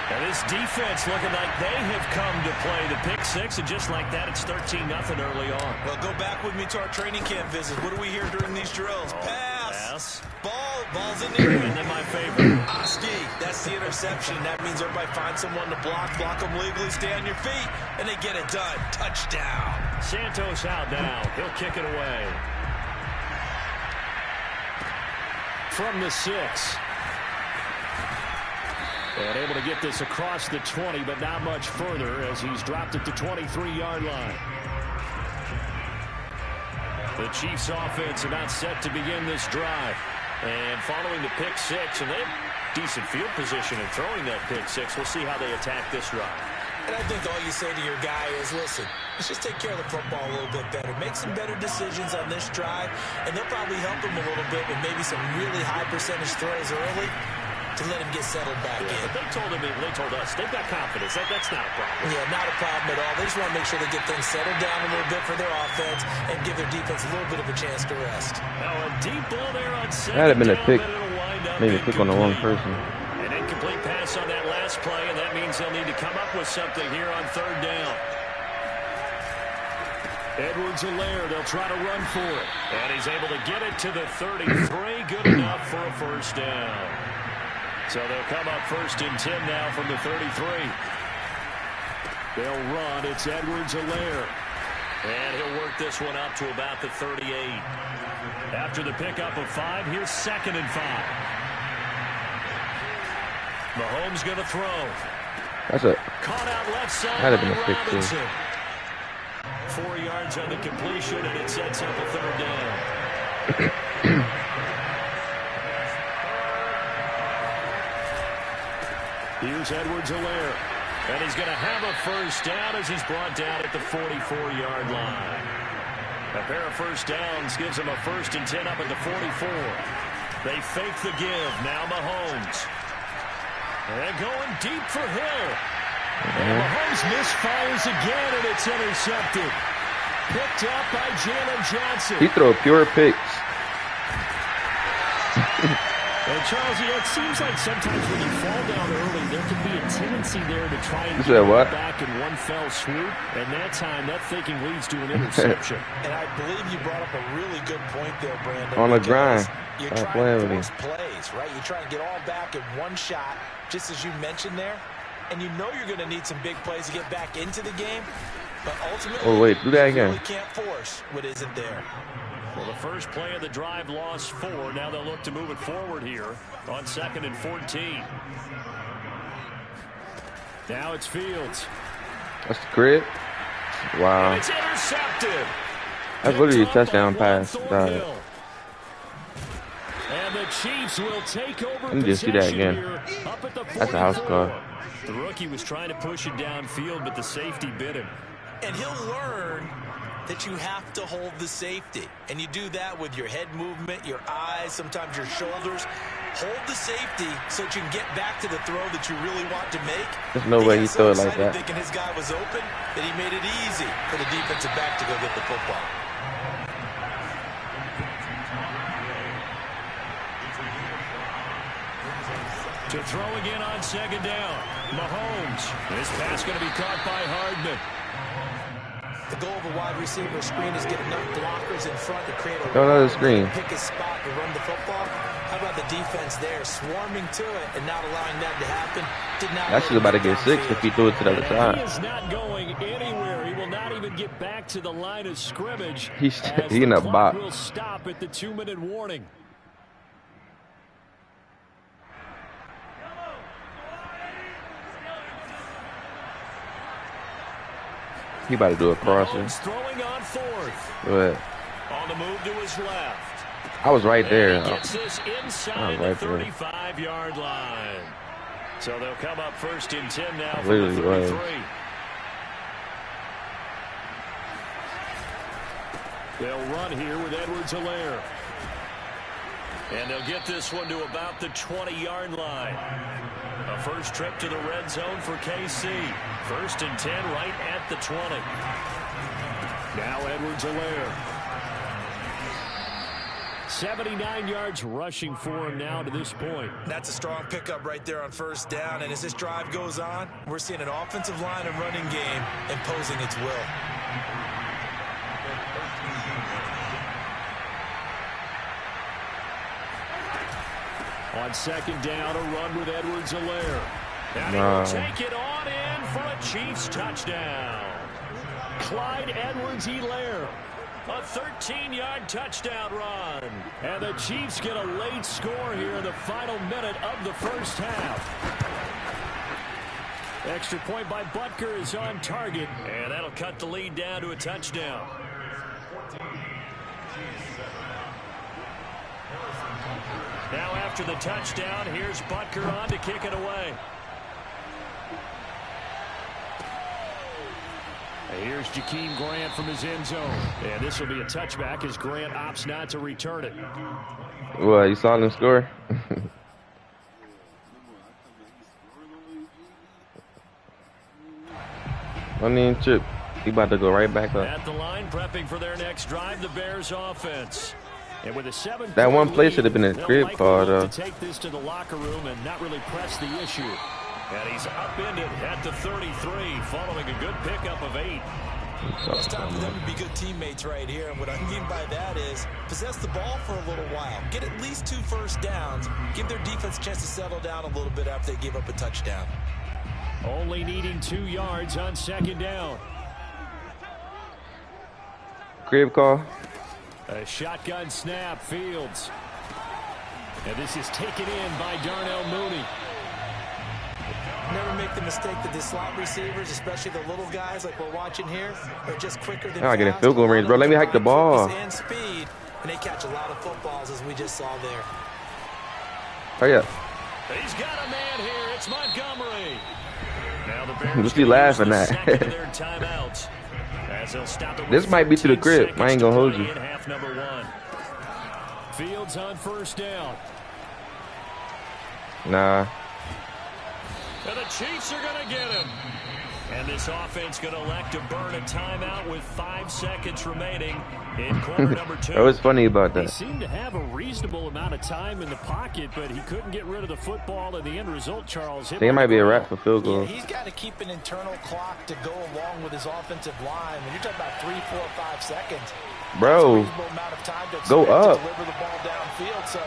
And this defense looking like they have come to play the pick 6, and just like that, it's 13-0 early on. Well, go back with me to our training camp visit. What do we hear during these drills? Pass. pass. Ball's in the air. And then my favorite. Oski, that's the interception. That means everybody find someone to block them legally, stay on your feet, and they get it done. Touchdown. Santos out now. He'll kick it away. From the 6. And able to get this across the 20, but not much further as he's dropped at the 23-yard line. The Chiefs offense about set to begin this drive. And following the pick 6, and they have decent field position in throwing that pick 6. We'll see how they attack this drive. And I think all you say to your guy is, listen, let's just take care of the football a little bit better. Make some better decisions on this drive, and they'll probably help him a little bit with maybe some really high percentage throws early to let him get settled back in. But they told us they've got confidence. That's not a problem. Yeah, not a problem at all. They just want to make sure they get things settled down a little bit for their offense and give their defense a little bit of a chance to rest. Now a deep ball there on second. That'd have been a down, pick. but it'll wind up Maybe pick on the wrong incomplete. person. An incomplete pass on that last play, and that means they'll need to come up with something here on third down. Edwards-Helaire, they'll try to run for it. And he's able to get it to the 33. Good enough for a first down. So they'll come up 1st and 10 now from the 33. They'll run. It's Edwards-Helaire. And he'll work this one up to about the 38. After the pickup of 5, here's 2nd and 5. Mahomes going to throw. That's a Caught out left side. That'd have been a pick, too. Robinson. 4 yards on the completion, and it sets up a third down. Here's Edwards-Helaire. And he's going to have a first down as he's brought down at the 44-yard line. A pair of first downs gives him a 1st and 10 up at the 44. They fake the give. Now Mahomes. And going deep for Hill. And Mahomes misfires again, and it's intercepted. Picked up by Jalen Johnson. he throw pure picks. And Charles, it seems like sometimes when you fall down early, there can be a tendency there to try and You said what? back in one fell swoop. And that time, that thinking leads to an interception. And I believe you brought up a really good point there, Brandon. On the because grind. You're Stop trying playing to with force plays, right? You try and get all back in one shot, just as you mentioned there. And you know you're going to need some big plays to get back into the game. But ultimately, Oh, wait, do that you again. really can't force what isn't there. Well, the first play of the drive lost 4. Now they'll look to move it forward here on 2nd and 14. Now it's Fields. That's the crib. Wow. And it's intercepted. That's literally a Picked off touchdown by pass. Thornhill. And the Chiefs will take over Let me just see that possession again. here up at the 44. That's a house call. The rookie was trying to push it downfield, but the safety bit him. And he'll learn that you have to hold the safety. And you do that with your head movement, your eyes, sometimes your shoulders. Hold the safety so that you can get back to the throw that you really want to make. There's no way he got throw it so like excited that. thinking his guy was open that he made it easy for the defensive back to go get the football. To throw again on 2nd down. Mahomes. This pass going to be caught by Hardman. The goal of a wide receiver screen is get enough blockers in front to create a Throw another run, screen. pick a spot to run the football. How about the defense there, swarming to it and not allowing that to happen? Did not That's just about to get 6 if he threw it to the other He side. is not going anywhere. He will not even get back to the line of scrimmage. He's as he in the a clock box. will stop at the 2-minute warning. He about to do a crosser. Mahomes throwing on 4th. Go ahead. On the move to his left. I was right there. And he gets this inside right the there. 35-yard line. So they'll come up 1st and 10 now from Literally the was. 33. They'll run here with Edwards-Helaire. And they'll get this one to about the 20-yard line. A first trip to the red zone for KC. 1st and 10 right at the 20. Now Edwards-Helaire. 79 yards rushing for him now to this point. That's a strong pickup right there on 1st down. And as this drive goes on, we're seeing an offensive line and running game imposing its will. On second down, a run with Edwards-Helaire. And Nah. he'll take it on in for a Chiefs touchdown. Clyde Edwards-Helaire. A 13-yard touchdown run. And the Chiefs get a late score here in the final minute of the first half. Extra point by Butker is on target. And that'll cut the lead down to a touchdown. Now after the touchdown, here's Butker on to kick it away. Here's Jakeem Grant from his end zone. And this will be a touchback as Grant opts not to return it. Well, you saw them score. I mean, Chip, he about to go right back up. At the line, prepping for their next drive, the Bears offense. And with a 7-point That one play should have been a lead, crib they'll call, likely though. look to take this to the locker room and not really press the issue. And he's upended at the 33, following a good pickup of 8. It's time for them to be good teammates right here. And what I mean by that is possess the ball for a little while. Get at least 2 first downs. Give their defense a chance to settle down a little bit after they give up a touchdown. Only needing 2 yards on second down. Crib call. A shotgun snap, Fields. And this is taken in by Darnell Mooney. Never make the mistake that the slot receivers, especially the little guys like we're watching here, are just quicker than Now I get in fast. field goal range, bro. Let me hike the ball. And speed, and they catch a lot of footballs as we just saw there. Hurry up. He's got a man here. It's Montgomery. Now the Bears What you laughing use the at? second of their timeouts as they'll stop it with This might be to the 14 crib. I ain't gonna hold seconds you. to play in half number 1. Fields on first down. Nah. And the Chiefs are going to get him. And this offense going to elect to burn a timeout with 5 seconds remaining in quarter number 2. That was funny about He that. seemed to have a reasonable amount of time in the pocket, but he couldn't get rid of the football, and the end result, Charles, I think it might be a wrap for field Yeah, goal. he's got to keep an internal clock to go along with his offensive line. When you're talking about 3, 4, 5 seconds, Bro, reasonable amount of time to go expect up. to deliver the ball downfield. So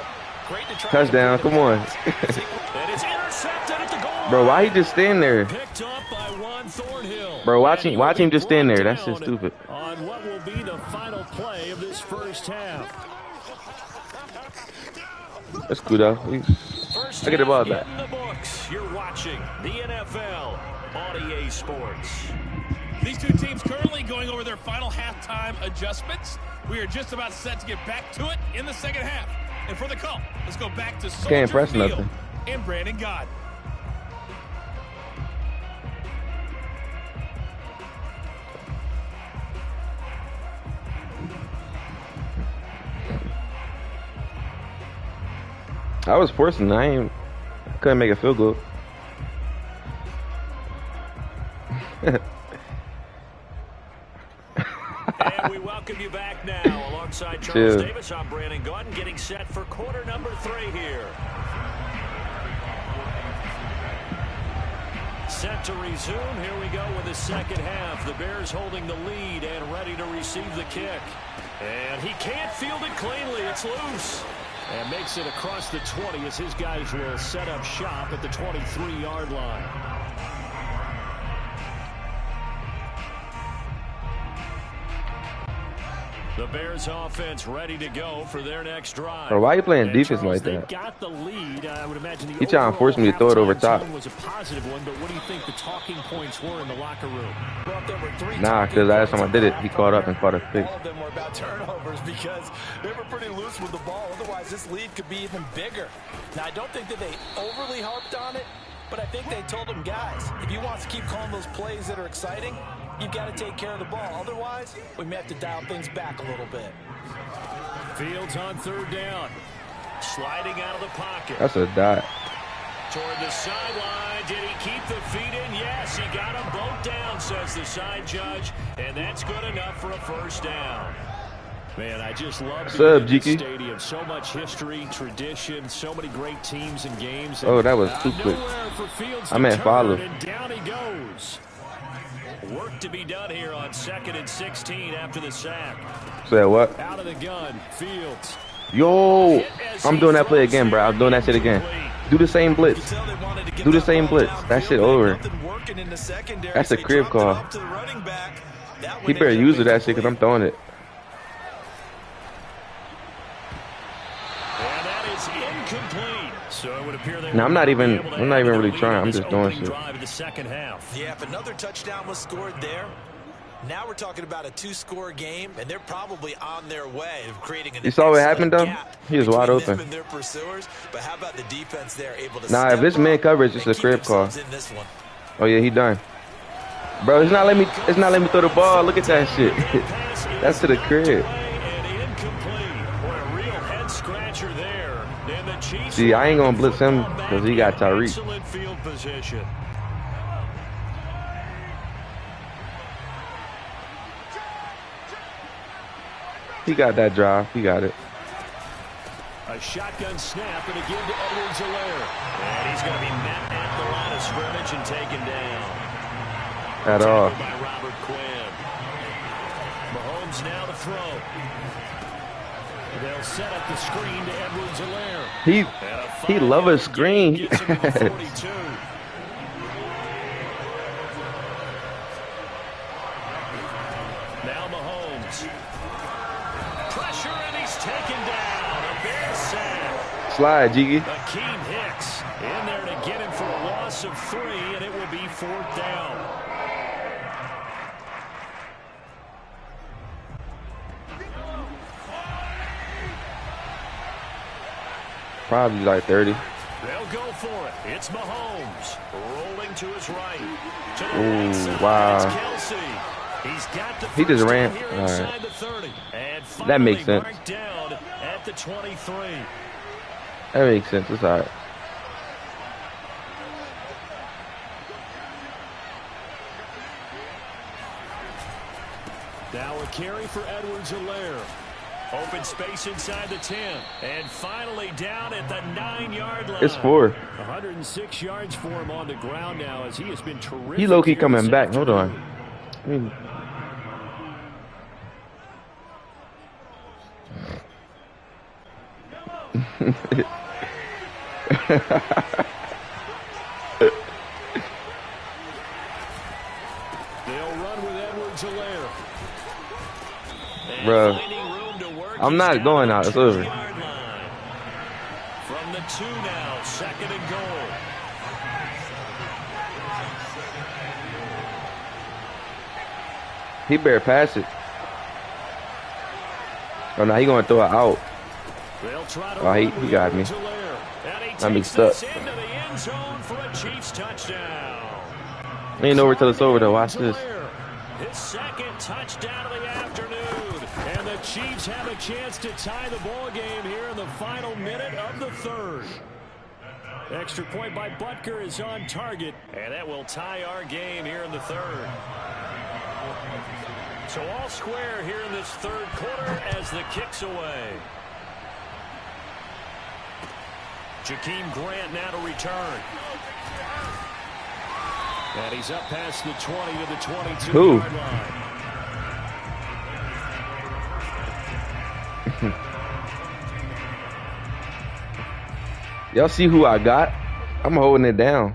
great to try Touchdown, to come on. And it's intercepted at the goal. Bro, why he just stand there? Picked up by Juan Thornhill. Bro, watch And him he'll be just stand there. brought That's just down stupid. On what will be the final play of this first half. That's cool though. First I get the ball half back. in the books. You're watching the NFL on EA Sports. These two teams currently going over their final halftime adjustments. We are just about set to get back to it in the second half. And for the call, let's go back to Soldier Can't press Field nothing. and Brandon God. I was forcing. Couldn't make a field goal. And we welcome you back now alongside Charles Davis. I'm Brandon Gaudin, getting set for quarter number 3 here. Set to resume. Here we go with the second half. The Bears holding the lead and ready to receive the kick. And he can't field it cleanly. It's loose. And makes it across the 20 as his guys will set up shop at the 23-yard line. The Bears offense ready to go for their next drive. Bro, why you playing And defense Charles, like they that? got the lead. I would imagine the He trying to force me to throw it over overall top. halftime tone was a positive one, but what do you think the talking points were in the locker room? Well, there were 3 Nah, talking because last time I points did it, at he halftime caught up and there. caught a pick. All of them were about turnovers because they were pretty loose with the ball. Otherwise, this lead could be even bigger. Now, I don't think that they overly harped on it, but I think they told them, guys, if you want to keep calling those plays that are exciting, you've got to take care of the ball. Otherwise, we may have to dial things back a little bit. Fields on third down. Sliding out of the pocket. That's a dot. Toward the sideline. Did he keep the feet in? Yes, he got them both down, says the side judge. And that's good enough for a first down. Man, I just love What's being up, in this GK? stadium. So much history, tradition, so many great teams and games. Oh, that was too quick. Nowhere for Fields I to meant turn, follow. and down he goes. Work to be done here on 2nd and 16 after the sack. Said what? Out of the gun, Fields. Yo, Hit as I'm he doing that play throws again, bro. there, I'm doing that shit again. incomplete. Do the same You blitz. could tell they wanted to get Do the that same ball blitz. That downfield. shit They had over. nothing working in the secondary, That's so a he crib dropped it call. off to the running back. That He one better ended use up it that shit because I'm incomplete. throwing it. And that is incomplete. So it would appear they Now I'm will not be even able to I'm not add even to their really lead trying. on I'm this just doing opening shit. drive of the second half. Yeah, if another touchdown was scored there, now we're talking about a two-score game, and they're probably on their way of creating an You saw what excellent happened though? gap He was wide between them open. and their pursuers. But how about the defense there, able to Nah, if step it's man up coverage, it's and a keep crib call. themselves in this one? Oh yeah, he done. Bro, it's not letting me throw the ball. Look at that shit. That's to the crib. See, I ain't gonna blitz him because he got Tyreek. Excellent field position. He got that drive. He got it. A shotgun snap and a give to Edwards-Helaire. And he's going to be met at the line of scrimmage and taken down. At all. Tackled by Robert Quinn. Mahomes now to throw. They'll set up the screen to Edwards-Helaire. He love a screen. Gets him to the 42. Now Mahomes. Pressure and he's taken down. A big sack. Slide, Jiggy. Akeem Hicks in there to get him for a loss of 3, and it will be 4th down. Probably like 30. They'll go for it. It's Mahomes rolling to his right. To the Ooh, right side, wow. it's Kelsey. He's got the He just first ran. down here All inside right. the 30. And That makes finally sense. marked down at the 23. That makes sense. It's alright. Now a carry for Edwards-Helaire. Open space inside the 10. And finally down at the 9-yard line. It's 4. 106 yards for him on the ground now as he has been terrific. He low-key here coming this back. Hold afternoon. on. I mean, They'll run with Edwards-Helaire. And Bruh, finding room to work, I'm he's not down going at out. the It's over. 2-yard line. From the 2 now, 2nd and goal. he better pass it. Oh, now he gonna throw it out. They'll try to Oh, he run with got me. Edwards-Helaire. And he I'm takes stuck. this into the end zone for a Chiefs touchdown. Ain't over till it's over though. Watch this. His second touchdown of the afternoon. And the Chiefs have a chance to tie the ball game here in the final minute of the 3rd. Extra point by Butker is on target. And that will tie our game here in the 3rd. So all square here in this 3rd quarter as the kick's away. Jakeem Grant now to return. And he's up past the 20 to the 22-yard line. Y'all see who I got? I'm holding it down.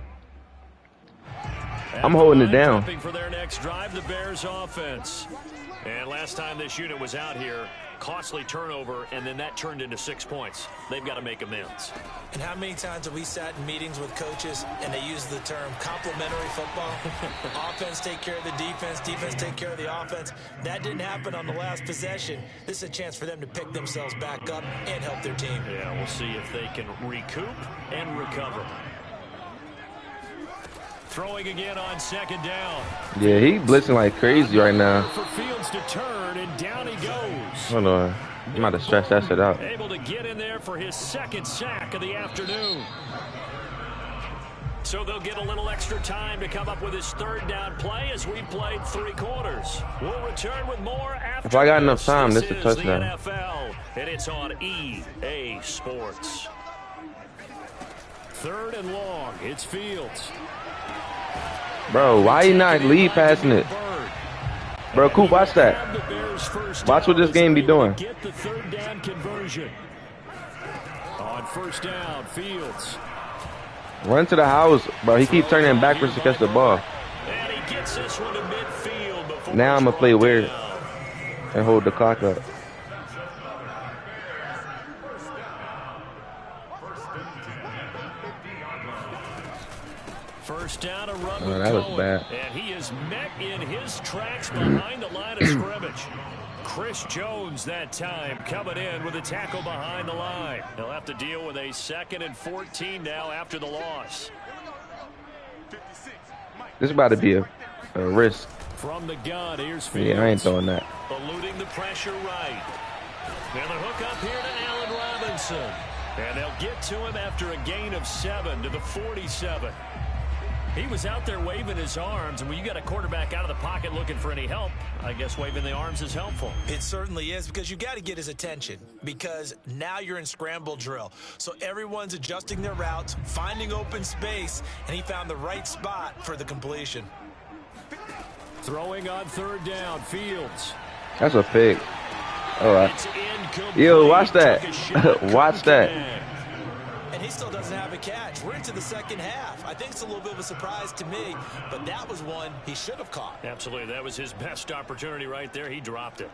I'm holding it down. For their next drive, the Bears offense. And last time this unit was out here, costly turnover, and then that turned into 6 points. They've got to make amends. And how many times have we sat in meetings with coaches and they use the term complementary football? Offense take care of the defense, defense take care of the offense. That didn't happen on the last possession. This is a chance for them to pick themselves back up and help their team. Yeah, we'll see if they can recoup and recover. Throwing again on 2nd down. Yeah, he blitzing like crazy right now. For Fields to turn, and down he goes. Hold on. I'm about to stretch that shit out. Able to get in there for his 2nd sack of the afternoon. So they'll get a little extra time to come up with his 3rd down play as we've played 3 quarters. We'll return with more after If I got enough time, this is a is touchdown. the NFL, and it's on EA Sports. 3rd and long. It's Fields. Bro, why you not lead passing it? Bro, Coop, watch that. Watch what this game be doing. Get the 3rd down conversion. On first down, Fields. Run to the house, bro. He keep turning backwards to catch the ball. And he gets this one to midfield before Now I'm it's gonna play brought weird down. and hold the clock up. First down, a run Oh, with that was Cohen. bad. And he is met in his tracks behind the line of scrimmage. Chris Jones that time coming in with a tackle behind the line. He'll have to deal with a 2nd and 14 now after the loss. This is about to be a risk. From the gun, here's Fields. Yeah, I ain't throwing that. Eluding the pressure right. And the hook up here to Allen Robinson. And they'll get to him after a gain of 7 to the 47. He was out there waving his arms, and when you got a quarterback out of the pocket looking for any help, I guess waving the arms is helpful. It certainly is, because you got to get his attention, because now you're in scramble drill. So everyone's adjusting their routes, finding open space, and he found the right spot for the completion. Throwing on third down, Fields. That's a pick. All right. It's incomplete. Yo, watch that. Took a shot, Watch that. couldn't connect. And he still doesn't have a catch. We're into the second half. I think it's a little bit of a surprise to me, but that was one he should have caught. Absolutely. That was his best opportunity right there. He dropped it.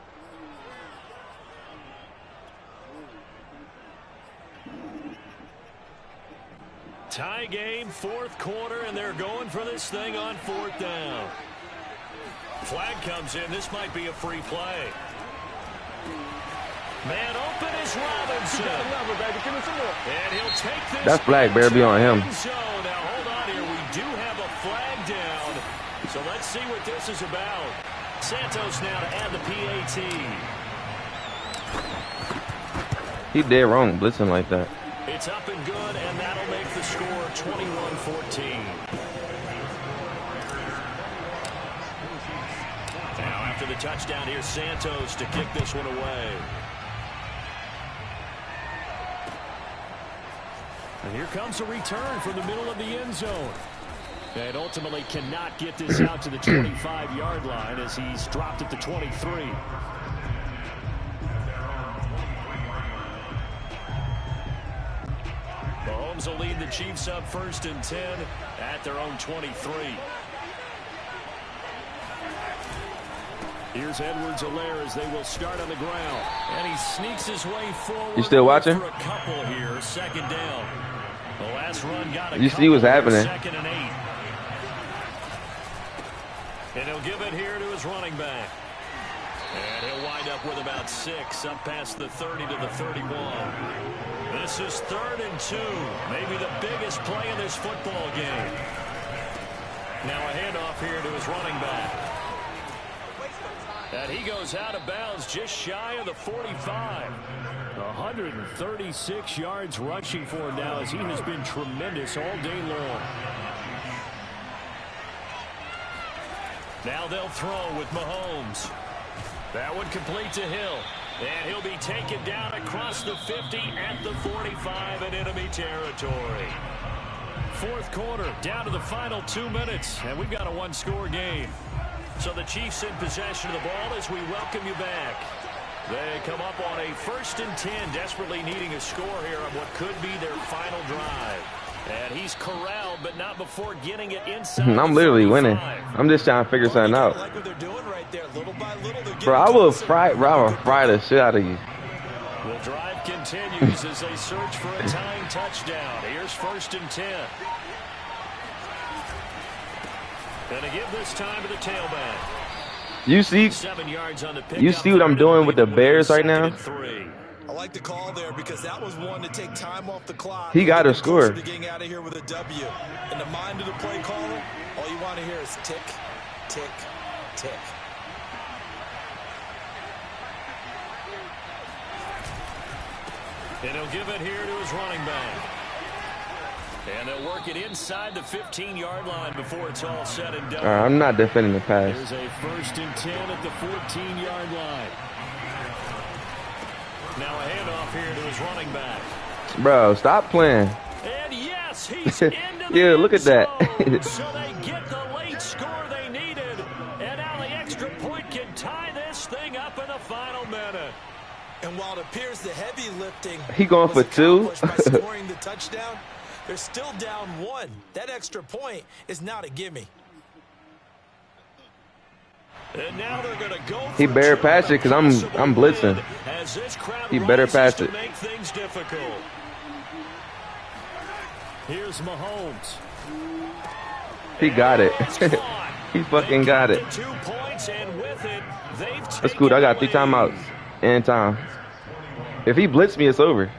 Tie game, 4th quarter, and they're going for this thing on 4th down. Flag comes in. This might be a free play. Man open is Robinson. And he'll take this. That flag better be on him. So now hold on here. We do have a flag down. So let's see what this is about. Santos now to add the PAT. He dead wrong blitzing like that. It's up and good, and that'll make the score 21-14. Now after the touchdown, here's Santos to kick this one away. And here comes a return from the middle of the end zone. And ultimately cannot get this out to the 25-yard line as he's dropped at the 23. Mahomes will lead the Chiefs up 1st and 10 at their own 23. Here's Edwards-Helaire as they will start on the ground. And he sneaks his way forward. You still watching? For a couple here, 2nd down. The last run got a You see what's couple here, happening. 2nd and 8. And he'll give it here to his running back. And he'll wind up with about 6 up past the 30 to the 31. This is 3rd and 2. Maybe the biggest play in this football game. Now a handoff here to his running back. And he goes out of bounds just shy of the 45. 136 yards rushing for him now as he has been tremendous all day long. Now they'll throw with Mahomes. That one complete to Hill. And he'll be taken down across the 50 at the 45 in enemy territory. 4th quarter, down to the final 2 minutes. And we've got a 1-score game. So the Chiefs in possession of the ball as we welcome you back. They come up on a 1st and 10, desperately needing a score here on what could be their final drive. And he's corralled, but not before getting it inside. I'm literally winning. I'm just trying to figure something out. Like what they're doing right there, little by little. Bro, I will fry the shit out of you. The drive continues as they search for a tying touchdown. Here's 1st and 10. Gonna give this time to the tailback. You see 7 yards on the pick. You see what I'm doing with the Bears right now? I like the call there because that was one to take time off the clock. He got to score. To getting out of here with a W. In the mind of the play caller, all you want to hear is tick, tick, tick. And he'll give it here to his running back. And they'll work it inside the 15-yard line before it's all said and done. I'm not defending the pass. There's a 1st and 10 at the 14-yard line. Now a handoff here to his running back. Bro, stop playing. And yes, he's into the Yeah, look at that. So they get the late score they needed. And now the extra point can tie this thing up in the final minute. And while it appears the heavy lifting He going was for two? accomplished by scoring the touchdown, they're still down 1. That extra point is not a gimme. And now they're going to go He for better two pass and a it because I'm possible blitzing. win as this crowd He better rises pass to it. make things difficult. Here's Mahomes. He got it. It's caught. He fucking got it. 2 points, and with it, they've That's cool. I got 3 taken the lead. timeouts and time. If he blitzed me, it's over.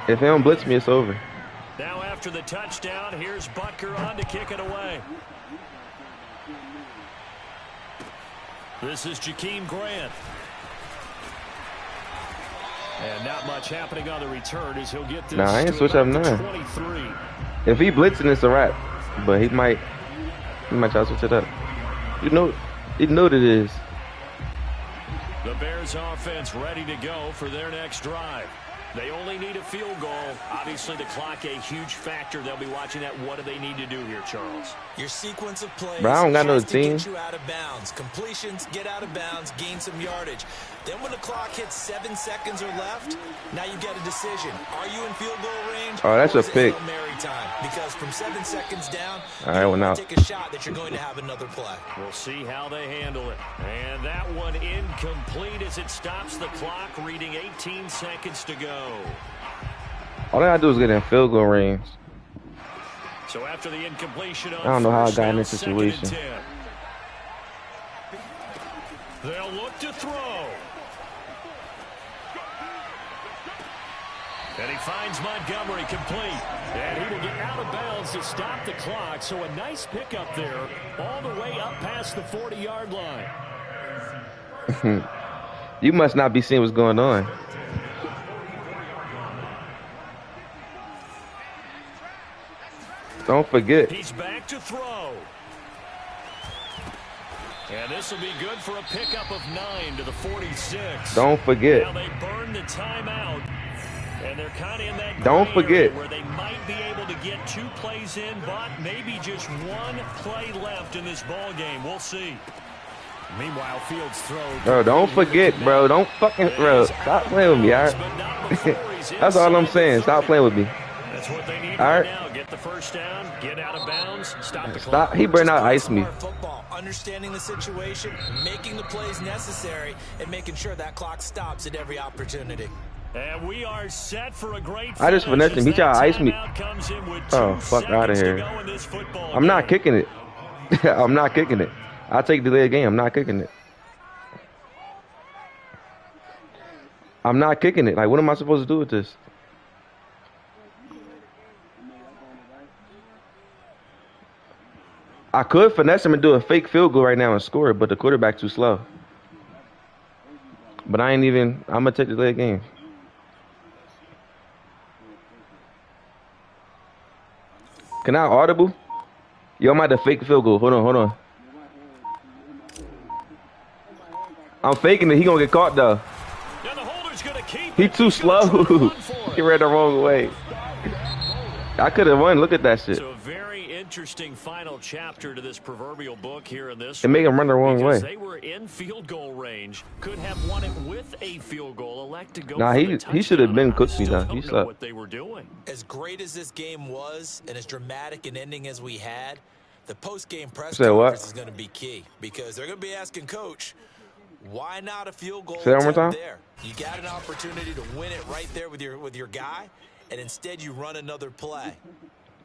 If he don't blitz me, it's over. Now after the touchdown, here's Butker on to kick it away. This is Jakeem Grant. And not much happening on the return as he'll get this Nah, I ain't to switch up about the none. 23. If he blitzing, it's a wrap. But he might try to switch it up. You know what it is. The Bears offense ready to go for their next drive. They only need a field goal. Obviously, the clock a huge factor. They'll be watching that. What do they need to do here, Charles? Your sequence of plays Bro, I don't got no has to team. get you out of bounds. Completions, get out of bounds, gain some yardage. Then when the clock hits 7 seconds or left, now you get a decision. Are you in field goal range? Oh, that's or a is it pick. Hail Mary time? Because from 7 seconds down, All you right, don't well, want now. to take a shot that you're going to have another play. We'll see how they handle it. And that one incomplete as it stops the clock, reading 18 seconds to go. All I gotta do is get in field goal range. So after the incompletion on I don't know how I first got in down, this 2nd and situation. 10. They'll look to throw. And he finds Montgomery complete. And he will get out of bounds to stop the clock. So a nice pickup there all the way up past the 40-yard line. You must not be seeing what's going on. Don't forget. He's back to throw. And this will be good for a pickup of 9 to the 46. Don't forget. Now they burn the timeout. And they're kind of in that Don't gray forget. area where they might be able to get 2 plays in, but maybe just 1 play left in this ball game. We'll see. Meanwhile, Fields throw. Bro, don't forget, bro. Don't fucking, bro. Stop playing with me, all right? That's all I'm saying. Stop playing with me. That's what they need All right right. now. Get the first down, get out of bounds, stop the Stop. clock. He better not ice me. Smart football, understanding the situation, making the plays necessary, and making sure that clock stops at every opportunity. And we are set for a great I just finish finessed him. as He tried to that ice me. timeout comes in with Oh, 2 fuck outta seconds to here. go in this football I'm not game. kicking it. I'm not kicking it. I'll take the delay game. I'm not kicking it. I'm not kicking it. Like, what am I supposed to do with this? I could finesse him and do a fake field goal right now and score it, but the quarterback's too slow. But I ain't even. I'm gonna take the delay game. Can I audible? Yo, I'm at the fake field goal. Hold on. I'm faking it. He gonna get caught though. Now the holder's gonna keep He it. too He's gonna slow. try to run for He it. ran the wrong way. I could have won. Look at that shit. So a very interesting final chapter to this proverbial book here in this. It made him run the wrong because way. they were in field goal range, could have won it with a field goal. Elect to go. Nah, for he the should have been touchdown. cooked me Still though. don't He know slept. what they were doing. As great as this game was and as dramatic an ending as we had, the post-game press Say what? conference is going to be key because they're going to be asking Coach, why not a field goal Say that one more attempt time? there? You got an opportunity to win it right there with your guy, and instead you run another play.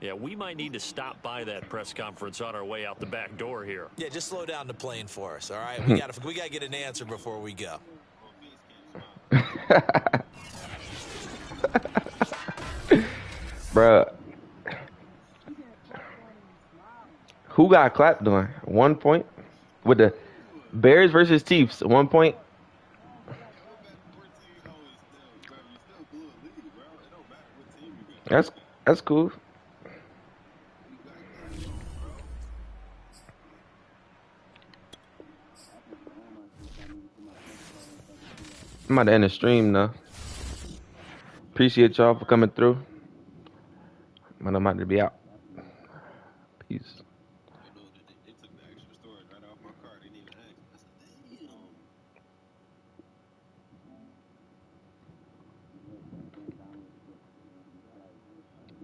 Yeah, we might need to stop by that press conference on our way out the back door here. Yeah, just slow down the plane for us, all right? We got to get an answer before we go. Bruh. Who got clapped on? 1 point? With the Bears versus Chiefs. 1 point? That's cool. I'm about to end the stream though. Appreciate y'all for coming through. But I'm about to be out. Peace.